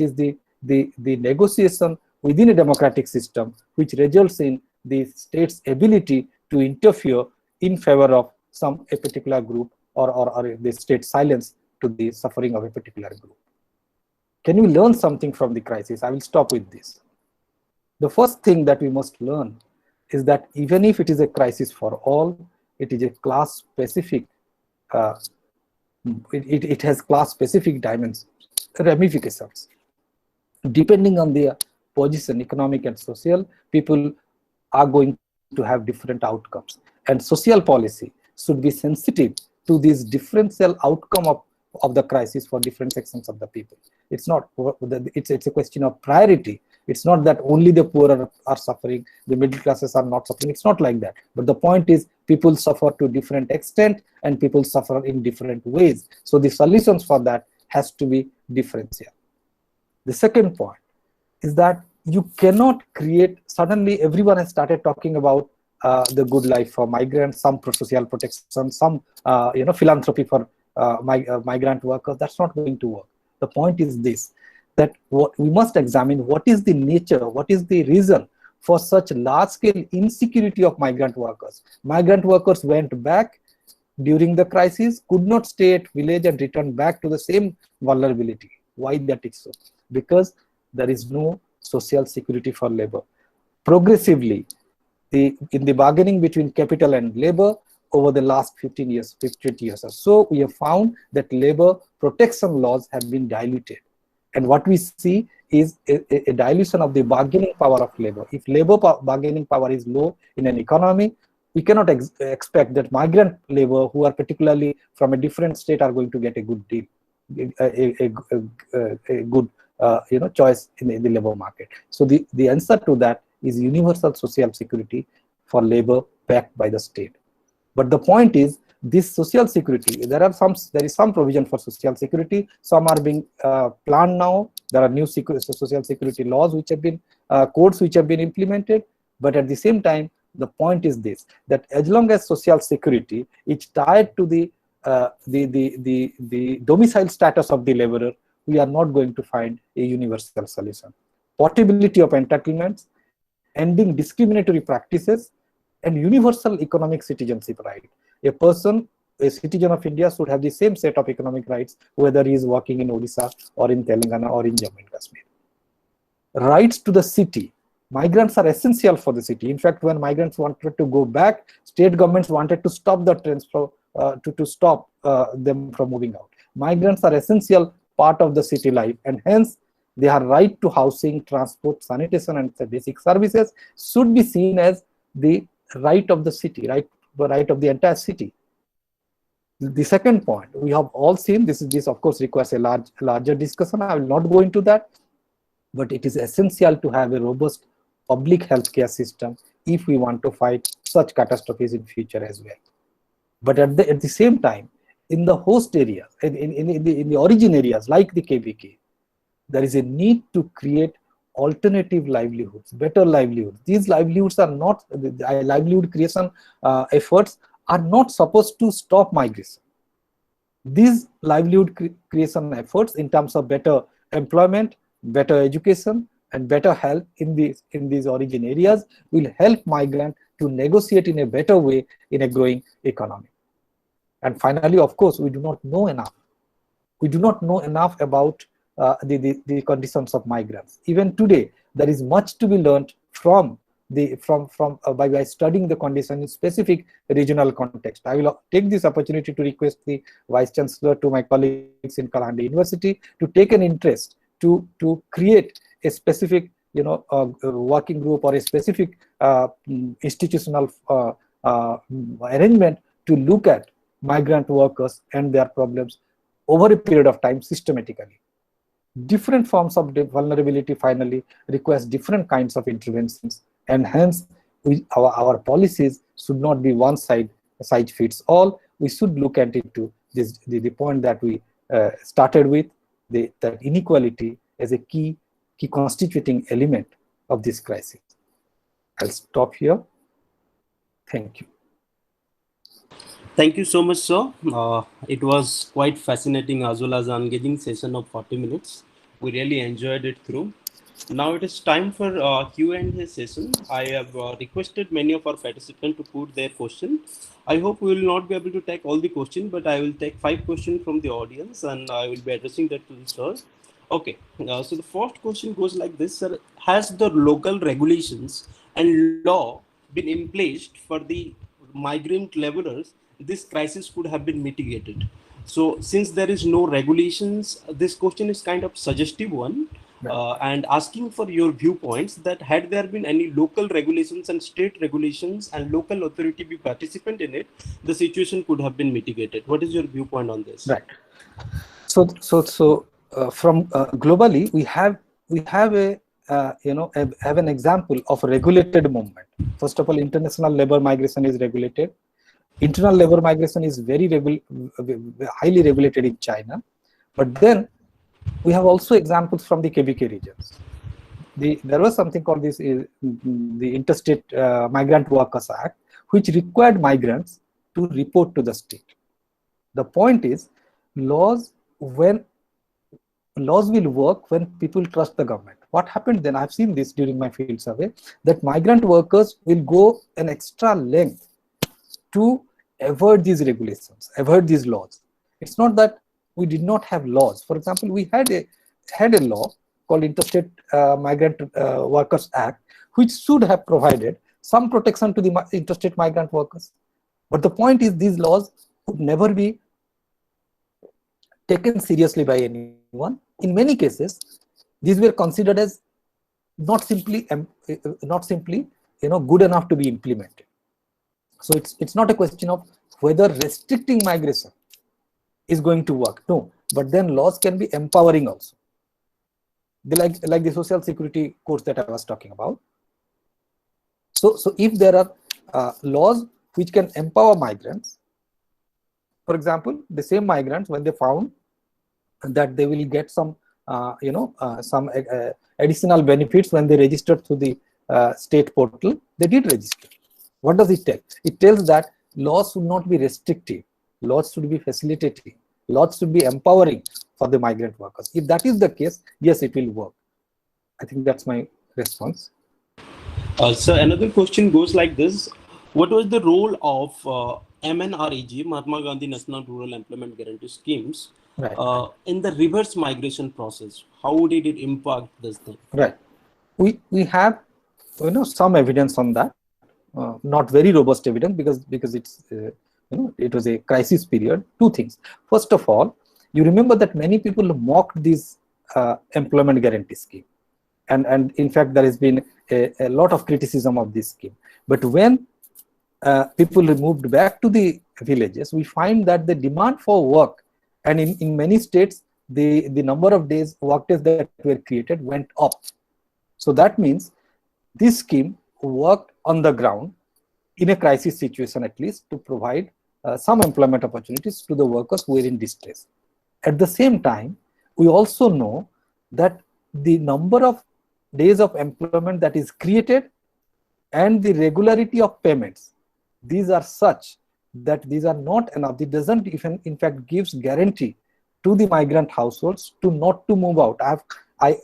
S3: is the negotiation within a democratic system which results in the state's ability to interfere in favor of a particular group, or the state silence to the suffering of a particular group. Can we learn something from the crisis? I will stop with this. The first thing that we must learn is that even if it is a crisis for all, it is a class-specific, it has class-specific dimensions, ramifications. Depending on their position, economic and social, people are going to have different outcomes. And social policy should be sensitive to this differential outcome of of the crisis for different sections of the people. It's not, it's a question of priority. It's not that only the poor are suffering, the middle classes are not suffering. It's not like that. But the point is, people suffer to different extent and people suffer in different ways. So the solutions for that has to be differential. The second point is that you cannot create, suddenly everyone has started talking about the good life for migrants, some social protection, some philanthropy for migrant workers. That's not going to work. The point is this, that what we must examine, what is the nature, what is the reason for such large-scale insecurity of migrant workers. Migrant workers went back during the crisis, could not stay at village and return back to the same vulnerability. Why that is so? Because there is no social security for labor. Progressively, in the bargaining between capital and labor over the last 15 years, 20 years or so, we have found that labor protection laws have been diluted. And what we see is a dilution of the bargaining power of labor. If labor bargaining power is low in an economy, we cannot expect that migrant labor who are particularly from a different state are going to get a good deal, a good choice in the labor market. So the answer to that is universal social security for labor backed by the state. But the point is, this social security, there is some provision for social security. Some are being planned now. There are new social security laws which have been codes which have been implemented. But at the same time, the point is this, that as long as social security is tied to the domicile status of the laborer, we are not going to find a universal solution. Portability of entitlements, ending discriminatory practices, and universal economic citizenship right. A citizen of India should have the same set of economic rights, whether he is working in Odisha or in Telangana or in Jammu and Kashmir. Rights to the city. Migrants are essential for the city. In fact, when migrants wanted to go back, state governments wanted to stop the transfer, to stop them from moving out. Migrants are essential part of the city life, and hence their right to housing, transport, sanitation, and basic services should be seen as the right of the city, right of the entire city. The second point, we have all seen, this of course requires a larger discussion. I will not go into that, but it is essential to have a robust public healthcare system if we want to fight such catastrophes in future as well. But at the same time, in the host areas, in the origin areas like the KVK, there is a need to create alternative livelihoods, better livelihoods. These livelihoods are not, the livelihood creation efforts are not supposed to stop migration. These livelihood creation efforts in terms of better employment, better education, and better health in these origin areas will help migrants to negotiate in a better way in a growing economy. And finally, of course, we do not know enough. We do not know enough about the conditions of migrants. Even today, there is much to be learned by studying the condition in specific regional context. I will take this opportunity to request the Vice Chancellor, to my colleagues in Kalandhi University, to take an interest to create a specific working group or a specific institutional arrangement to look at migrant workers and their problems over a period of time systematically. Different forms of vulnerability finally requires different kinds of interventions, and hence our policies should not be one size fits all. We should look at it to the point that we started with, that inequality as a key constituting element of this crisis. I'll stop here. Thank you.
S1: Thank you so much, sir. It was quite fascinating as well as an engaging session of 40 minutes. We really enjoyed it through. Now it is time for Q&A session. I have requested many of our participants to put their question. I hope we will not be able to take all the questions, but I will take 5 questions from the audience and I will be addressing that to the sir. Okay, so the first question goes like this, sir. Has the local regulations and law been in place for the migrant laborers? This crisis could have been mitigated. So since there is no regulations, this question is kind of suggestive one. and asking for your viewpoints that had there been any local regulations and state regulations and local authority be participant in it, the situation could have been mitigated. What is your viewpoint on this?
S3: Right. So from globally, we have a have an example of a regulated movement. First of all, international labor migration is regulated. Internal labor migration is highly regulated in China. But then we have also examples from the KBK regions. There was something called the Interstate Migrant Workers Act, which required migrants to report to the state. The point is, laws will work when people trust the government. What happened then, I've seen this during my field survey, that migrant workers will go an extra length to avoid these regulations, avoid these laws. It's not that we did not have laws. For example, we had a law called Interstate Migrant Workers Act, which should have provided some protection to the interstate migrant workers. But the point is, these laws would never be taken seriously by anyone. In many cases, these were considered as not simply good enough to be implemented. So it's not a question of whether restricting migration is going to work. No, but then laws can be empowering also. Like the social security codes that I was talking about. So if there are laws which can empower migrants, for example, the same migrants, when they found that they will get some additional benefits when they registered through the state portal, they did register. What does it tell? It tells that laws should not be restrictive. Laws should be facilitating. Laws should be empowering for the migrant workers. If that is the case, yes, it will work. I think that's my response.
S1: So another question goes like this. What was the role of MNREG, Mahatma Gandhi National Rural Employment Guarantee Schemes,
S3: right,
S1: in the reverse migration process? How did it impact this thing?
S3: Right. We have some evidence on that. Not very robust evidence because it's it was a crisis period. Two things. First of all, you remember that many people mocked this employment guarantee scheme, and in fact there has been a lot of criticism of this scheme. But when people moved back to the villages, we find that the demand for work, and in many states the number of work days that were created went up. So that means this scheme worked on the ground in a crisis situation, at least, to provide some employment opportunities to the workers who were in distress. At the same time, we also know that the number of days of employment that is created and the regularity of payments, these are such that these are not enough. It doesn't even, in fact, gives guarantee to the migrant households to not to move out.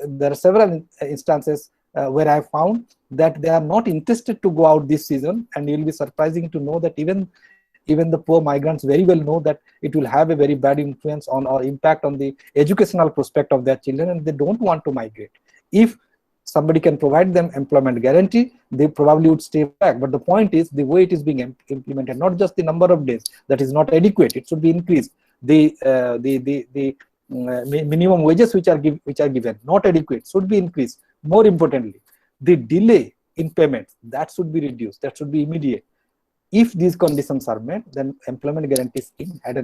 S3: There are several instances where I found that they are not interested to go out this season, and you will be surprising to know that even the poor migrants very well know that it will have a very bad influence on or impact on the educational prospect of their children, and they don't want to migrate. If somebody can provide them employment guarantee, they probably would stay back. But the point is, the way it is being implemented, not just the number of days, that is not adequate. It should be increased. The minimum wages which are given, not adequate, should be increased. More importantly, the delay in payments, that should be reduced. That should be immediate. If these conditions are met, then employment guarantee scheme at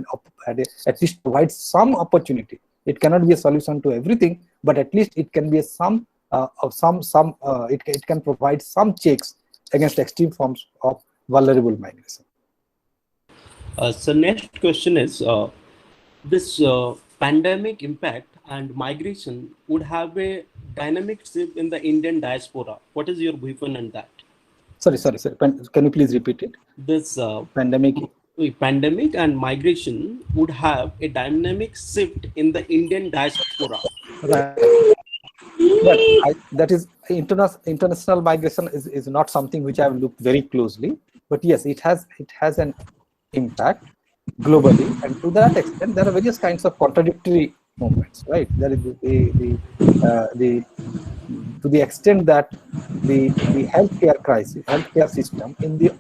S3: least provides some opportunity. It cannot be a solution to everything, but at least it can be it can provide some checks against extreme forms of vulnerable migration.
S1: So next question is, this pandemic impact and migration would have a dynamic shift in the Indian diaspora. What is your viewpoint on that?
S3: Sorry. Can you please repeat it?
S1: This
S3: pandemic
S1: and migration would have a dynamic shift in the Indian diaspora.
S3: Right. That is international migration is not something which I have looked very closely, but yes, it has an impact globally, and to that extent, there are various kinds of contradictory movements. Right? There is to the extent that the healthcare system in the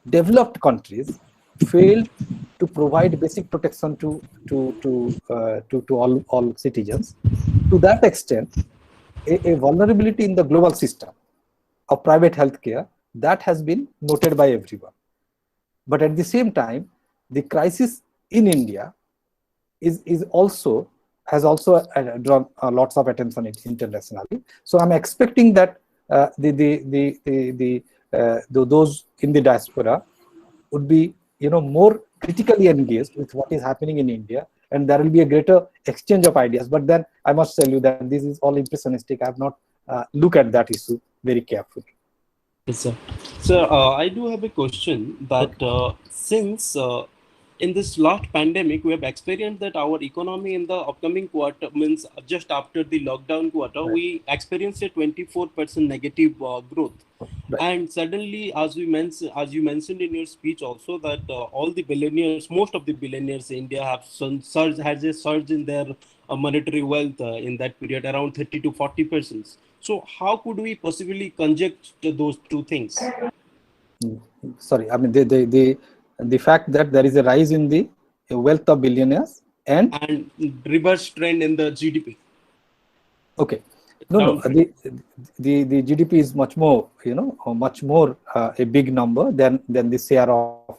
S3: developed countries failed to provide basic protection to all citizens. To that extent, a vulnerability in the global system of private healthcare that has been noted by everyone. But at the same time, the crisis in India is also has also drawn lots of attention internationally. So I'm expecting that those in the diaspora would be more critically engaged with what is happening in India, and there will be a greater exchange of ideas. But then I must tell you that this is all impressionistic. I have not looked at that issue very carefully.
S1: Yes, sir. Sir, I do have a question that since in this last pandemic, we have experienced that our economy in the upcoming quarter, means just after the lockdown quarter,
S3: Right.
S1: we experienced a 24% negative growth.
S3: Right.
S1: And suddenly, as you mentioned in your speech also, that all the billionaires, most of the billionaires in India have has a surge in their monetary wealth in that period, around 30 to 40%. So how could we possibly conject those two things?
S3: Sorry, I mean the fact that there is a rise in the wealth of billionaires and
S1: reverse trend in the GDP.
S3: Okay, no, the GDP is much more, much more a big number than the share of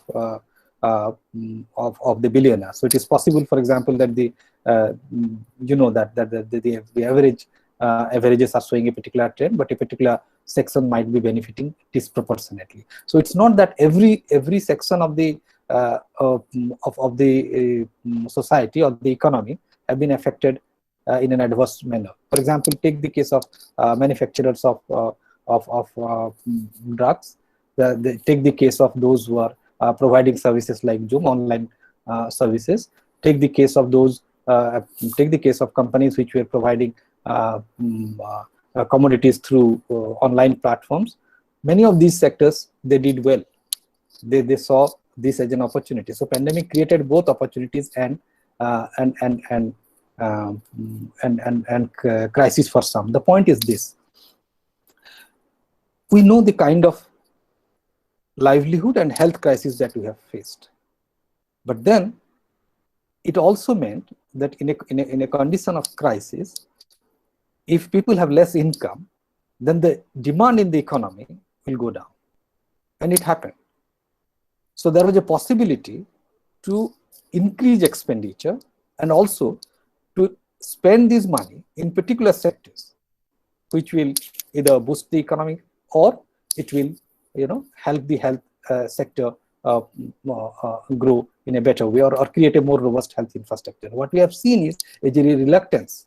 S3: the billionaires. So it is possible, for example, that the the average averages are showing a particular trend, but a particular section might be benefiting disproportionately. So it's not that every section of the society or the economy have been affected in an adverse manner. For example, take the case of manufacturers of drugs. Take the case of those who are providing services like Zoom, online services. Take the case of those. Take the case of companies which were providing commodities through online platforms. Many of these sectors, they did well. They saw this as an opportunity. So pandemic created both opportunities and crisis for some. The point is this: we know the kind of livelihood and health crisis that we have faced, but then it also meant that in a condition of crisis, if people have less income, then the demand in the economy will go down, and it happened. So there was a possibility to increase expenditure and also to spend this money in particular sectors, which will either boost the economy or it will, help the health sector grow in a better way, or create a more robust health infrastructure. What we have seen is a reluctance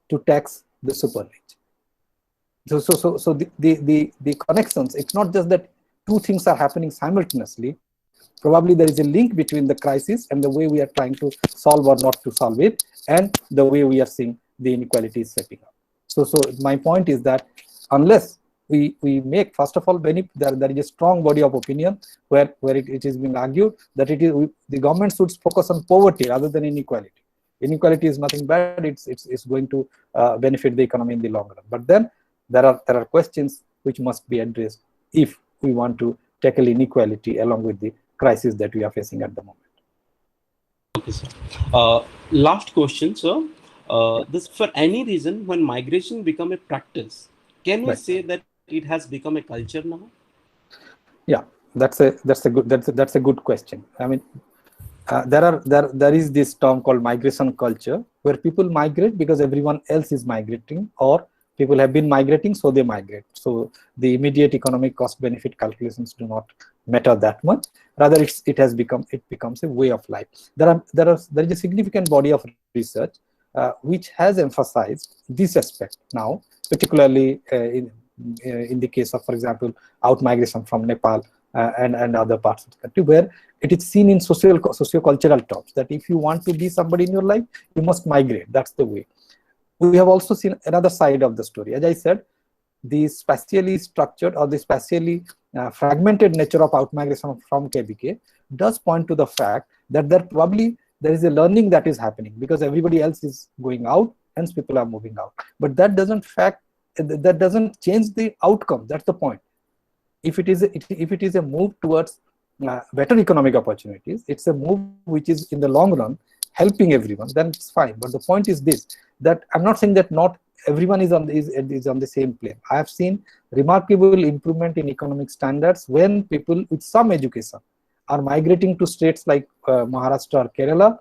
S3: to tax the super rich. So the connections. It's not just that two things are happening simultaneously. Probably there is a link between the crisis and the way we are trying to solve or not to solve it, and the way we are seeing the inequalities stepping up. So my point is that unless we make, first of all, there is a strong body of opinion where it is being argued that the government should focus on poverty rather than inequality. Inequality is nothing bad. It's going to benefit the economy in the long run. But then there are questions which must be addressed if we want to tackle inequality along with the crisis that we are facing at the moment.
S1: Okay, sir. Last question, sir. This, for any reason, when migration become a practice, can we say that it has become a culture now?
S3: Yeah, that's a good question. I mean, there is this term called migration culture, where people migrate because everyone else is migrating, or people have been migrating, so they migrate. So the immediate economic cost benefit calculations do not matter that much. Rather, it becomes a way of life. There is a significant body of research which has emphasized this aspect now, particularly in the case of, for example, out migration from Nepal and other parts of the country, where it is seen in socio-cultural terms that if you want to be somebody in your life, you must migrate. That's the way. We have also seen another side of the story. As I said, the spatially structured or the spatially fragmented nature of outmigration from KBK does point to the fact that there is a learning that is happening, because everybody else is going out, hence people are moving out. But that doesn't change the outcome. That's the point. If it is a move towards better economic opportunities, it's a move which is in the long run helping everyone, then it's fine. But the point is this, that I'm not saying that not everyone is on the same plane. I have seen remarkable improvement in economic standards when people with some education are migrating to states like Maharashtra or Kerala,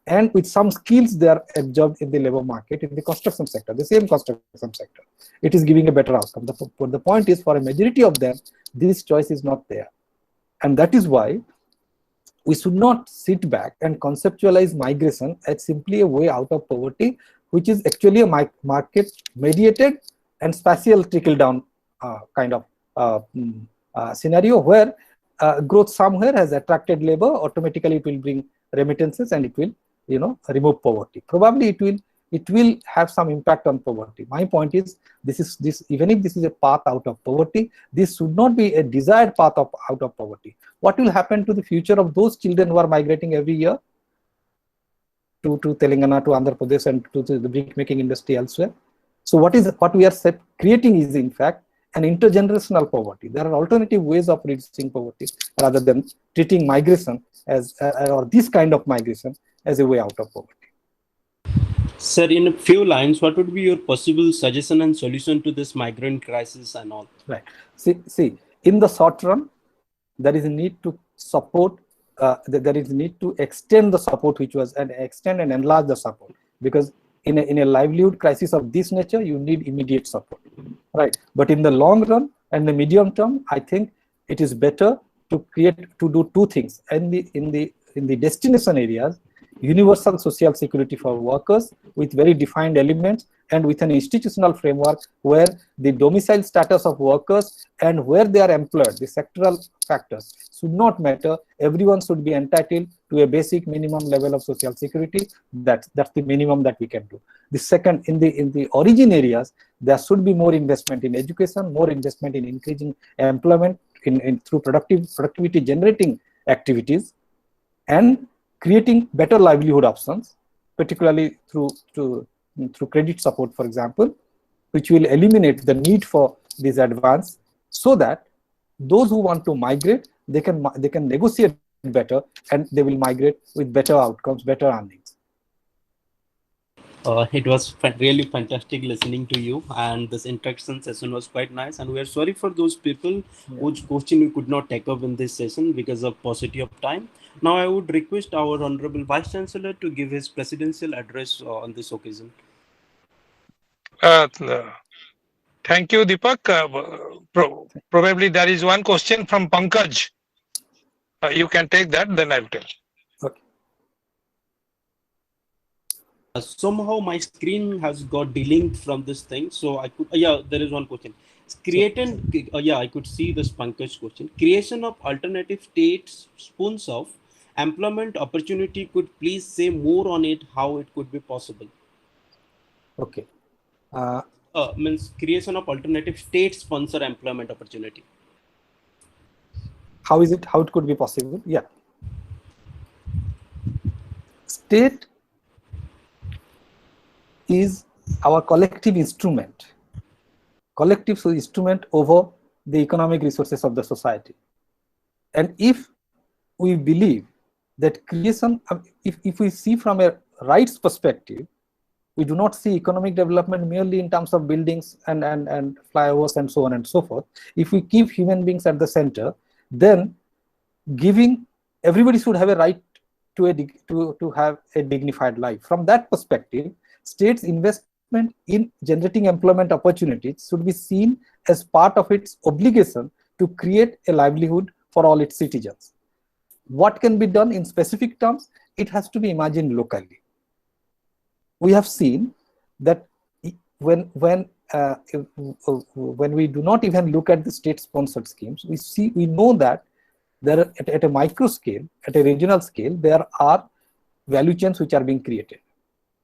S3: and with some skills they are absorbed in the labor market in the construction sector, the same construction sector. It is giving a better outcome. The point is, for a majority of them, this choice is not there. And that is why we should not sit back and conceptualize migration as simply a way out of poverty, which is actually a market mediated and spatial trickle down kind of scenario, where growth somewhere has attracted labor, automatically it will bring remittances and it will, you know, remove poverty. Probably it will have some impact on poverty. My point is, even if this is a path out of poverty, this should not be a desired path out of poverty. What will happen to the future of those children who are migrating every year to Telangana, to Andhra Pradesh, and to the brick making industry elsewhere? So what we are creating is, in fact, an intergenerational poverty. There are alternative ways of reducing poverty rather than treating migration as or this kind of migration as a way out of poverty.
S1: Sir, in a few lines, what would be your possible suggestion and solution to this migrant crisis and all?
S3: Right. See, in the short run, there is a need to support. There is a need to extend the support, which was and extend and enlarge the support, because in a livelihood crisis of this nature, you need immediate support, right? But in the long run and the medium term, I think it is better to do two things. And in the destination areas, universal social security for workers with very defined elements and with an institutional framework where the domicile status of workers and where they are employed, the sectoral factors should not matter. Everyone should be entitled to a basic minimum level of social security. That's the minimum that we can do. The second, in the origin areas, there should be more investment in education, more investment in increasing employment through productivity generating activities, and creating better livelihood options, particularly through credit support, for example, which will eliminate the need for this advance, so that those who want to migrate, they can negotiate better, and they will migrate with better outcomes, better earnings.
S1: It was really fantastic listening to you, and this interaction session was quite nice. And we are sorry for those people whose question we could not take up in this session because of paucity of time. Now, I would request our Honorable Vice Chancellor to give his presidential address on this occasion.
S4: Thank you, Deepak. Probably there is one question from Pankaj. You can take that, then I will tell.
S3: Okay.
S1: Somehow my screen has got delinked from this thing, so I could. There is one question. I could see this Pankaj question. Creation of alternative states spoons of employment opportunity. Could please say more on it? How it could be possible?
S3: Okay.
S1: Means creation of alternative state sponsor employment opportunity.
S3: How it could be possible? Yeah. State is our collective instrument over the economic resources of the society. And if we believe that creation, if we see from a rights perspective, we do not see economic development merely in terms of buildings and flyovers and so on and so forth. If we keep human beings at the center, then everybody should have a right to have a dignified life. From that perspective, state's investment in generating employment opportunities should be seen as part of its obligation to create a livelihood for all its citizens. What can be done in specific terms? It has to be imagined locally. We have seen that when we do not even look at the state-sponsored schemes, we know that there at a micro scale, at a regional scale, there are value chains which are being created.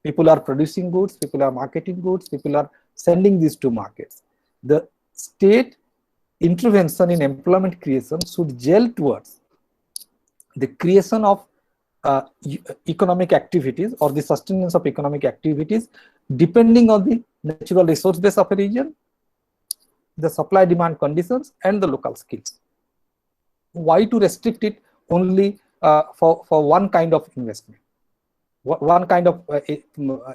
S3: People are producing goods, people are marketing goods, people are sending these to markets. The state intervention in employment creation should gel towards the creation of economic activities or the sustenance of economic activities depending on the natural resource base of a region, the supply-demand conditions, and the local skills. Why to restrict it only for one kind of investment? one kind of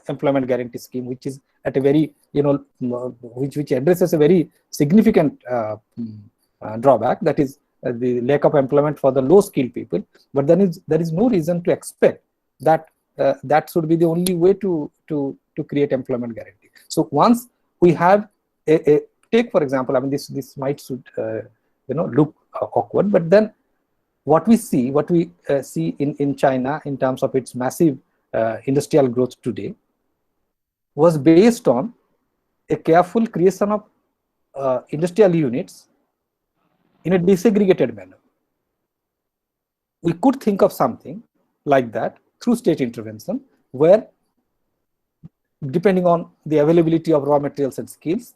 S3: employment guarantee scheme, which is at a very, which addresses a very significant drawback, that is the lack of employment for the low skilled people. But then there is no reason to expect that that should be the only way to create employment guarantee. So once we have take for example, I mean, this might look awkward, but then what we see in China in terms of its massive industrial growth today was based on a careful creation of industrial units in a disaggregated manner. We could think of something like that through state intervention, where depending on the availability of raw materials and skills,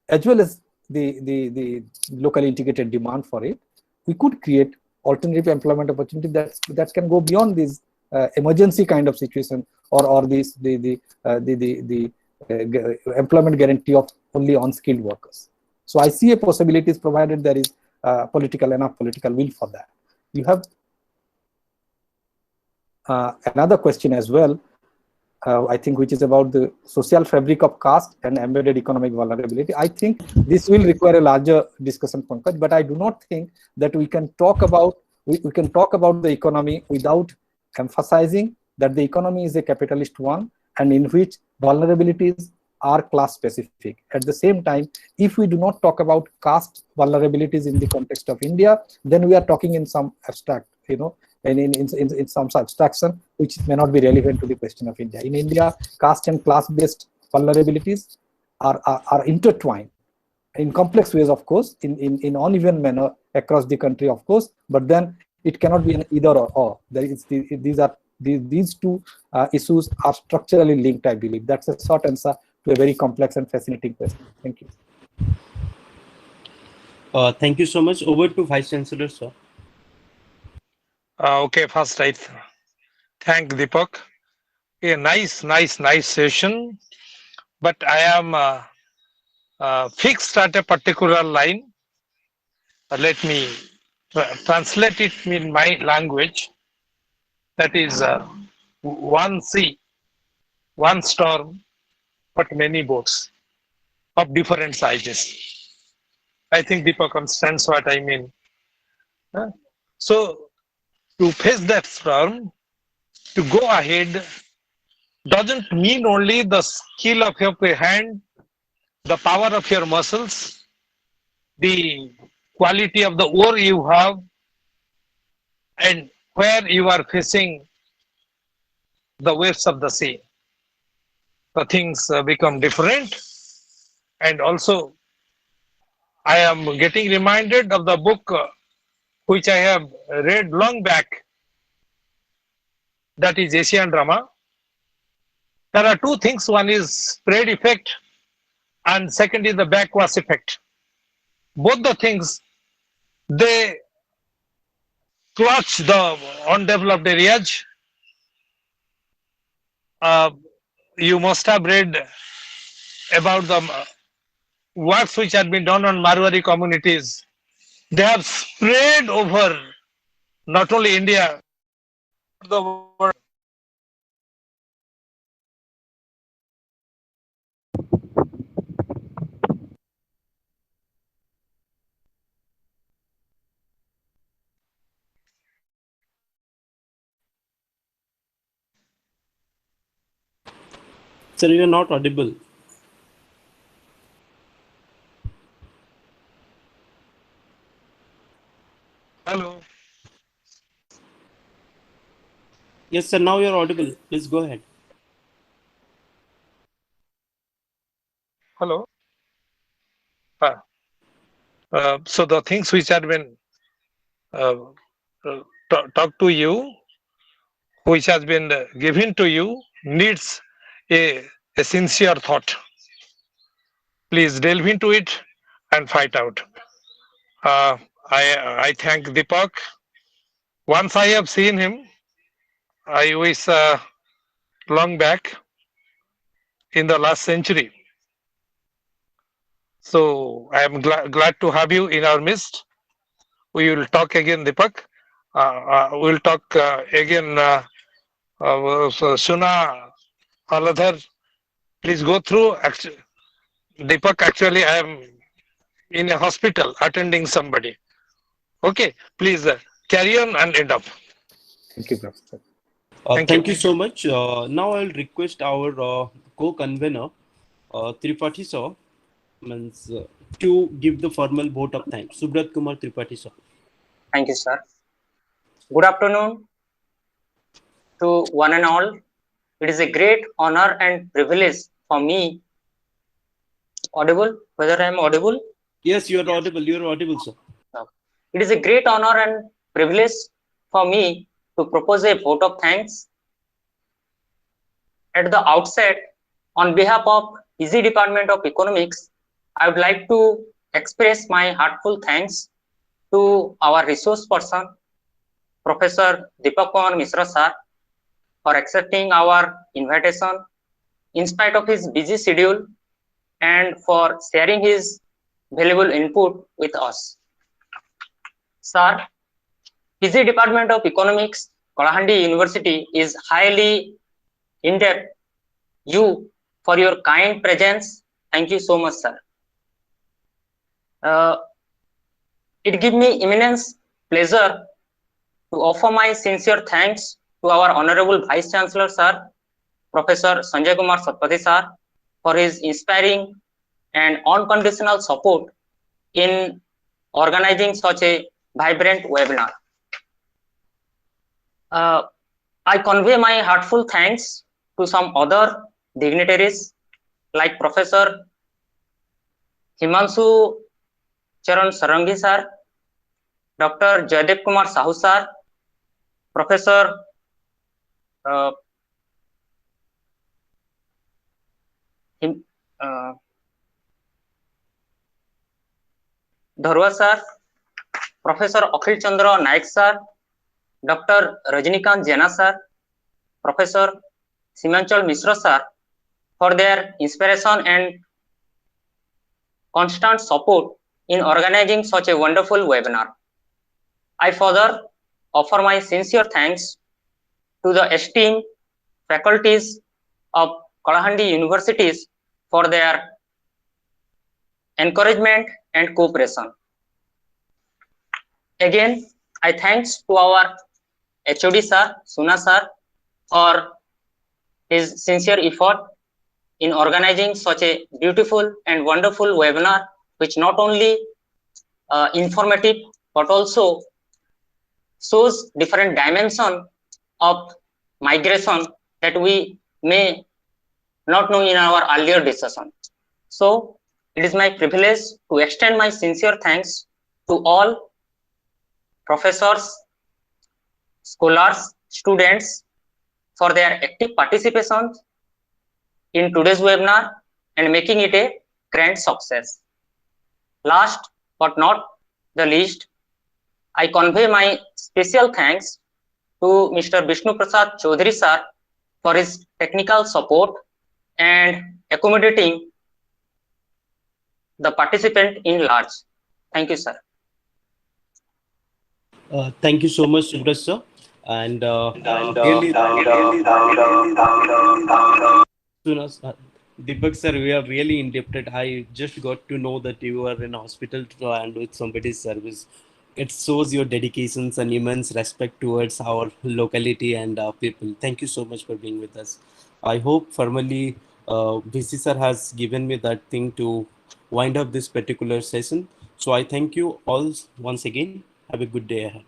S3: as well as the locally integrated demand for it, we could create alternative employment opportunity that can go beyond this emergency kind of situation, or this the employment guarantee of only unskilled workers. So I see a possibilities, provided there is enough political will for that. You have another question as well, I think, which is about the social fabric of caste and embedded economic vulnerability. I think this will require a larger discussion, Pankaj, but I do not think that we can talk about the economy without emphasizing that the economy is a capitalist one, and in which vulnerabilities are class specific. At the same time, if we do not talk about caste vulnerabilities in the context of India, then we are talking in some abstract, and in some abstraction which may not be relevant to the question of India. In India, caste and class-based vulnerabilities are intertwined in complex ways, of course, in uneven manner across the country, of course, but then it cannot be an either or. These two issues are structurally linked, I believe. That's a short answer to a very complex and fascinating question. Thank you.
S1: Thank you so much. Over to Vice Chancellor, sir.
S4: Okay, first I thank Deepak. A nice session, but I am fixed at a particular line. Let me translate it in my language. That is one sea, one storm, but many boats of different sizes. I think Deepak understands what I mean. So to face that storm, to go ahead doesn't mean only the skill of your hand, the power of your muscles, the quality of the oar you have, and where you are facing the waves of the sea. The things become different. And also, I am getting reminded of the book which I have read long back, that is Asian Drama. There are two things. One is spread effect, and second is the backwash effect. Both the things, they clutch the undeveloped areas. You must have read about the works which have been done on Marwari communities. They have spread over not only India, the world.
S1: Sir, you are not audible.
S4: Hello.
S1: Yes, sir, now you're audible. Please go ahead.
S4: Hello. So the things which have been talked to you, which has been given to you, needs a sincere thought. Please delve into it and fight out. I thank Deepak. Once I have seen him, I wish long back in the last century. So I am glad to have you in our midst. We will talk again, Deepak. We'll talk again So Suna, Aladhar, please go through. Deepak, actually, I am in a hospital attending somebody. Okay, please carry on and end up.
S3: Thank you, Professor.
S4: Thank
S1: Thank
S4: you.
S1: you so much. Now I'll request our co-convener, Tripathi sir, to give the formal vote of thanks. Subrat Kumar Tripathi sir.
S5: Thank you, sir. Good afternoon to one and all. It is a great honor and privilege for me. Audible? Whether I am audible?
S1: Yes, you are audible. You are audible, sir.
S5: It is a great honor and privilege for me to propose a vote of thanks. At the outset, on behalf of PG Department of Economics, I would like to express my heartfelt thanks to our resource person, Professor Deepak Kumar Misra sir, for accepting our invitation in spite of his busy schedule and for sharing his valuable input with us. Sir, PG Department of Economics, Kalahandi University is highly indebted you for your kind presence. Thank you so much, sir. It gives me immense pleasure to offer my sincere thanks to our Honorable Vice Chancellor, sir, Professor Sanjay Kumar Satpathy, sir, for his inspiring and unconditional support in organizing such a vibrant webinar. I convey my heartfelt thanks to some other dignitaries like Professor Himanshu Charan Sarangi sir, Dr. Jaydev Kumar Sahu sir, Professor Dharwa sir, Professor Akhil Chandra Naik sir, Dr. Rajnikant Jena sir, Professor Simanchal Misra sir for their inspiration and constant support in organizing such a wonderful webinar. I further offer my sincere thanks to the esteemed faculties of Kalahandi Universities for their encouragement and cooperation. Again, I thanks to our HOD sir, Suna sir, for his sincere effort in organizing such a beautiful and wonderful webinar, which not only informative but also shows different dimension of migration that we may not know in our earlier discussion. So it is my privilege to extend my sincere thanks to all professors, scholars, students for their active participation in today's webinar and making it a grand success. Last but not the least, I convey my special thanks to Mr. Vishnu Prasad Chaudhary sir for his technical support and accommodating the participant in large. Thank you, sir.
S1: Thank you so much, Subrat sir. And Deepak sir, we are really indebted. I just got to know that you are in a hospital and with somebody's service. It shows your dedications and immense respect towards our locality and our people. Thank you so much for being with us. I hope formally VC sir has given me that thing to wind up this particular session. So I thank you all once again. Have a good day ahead.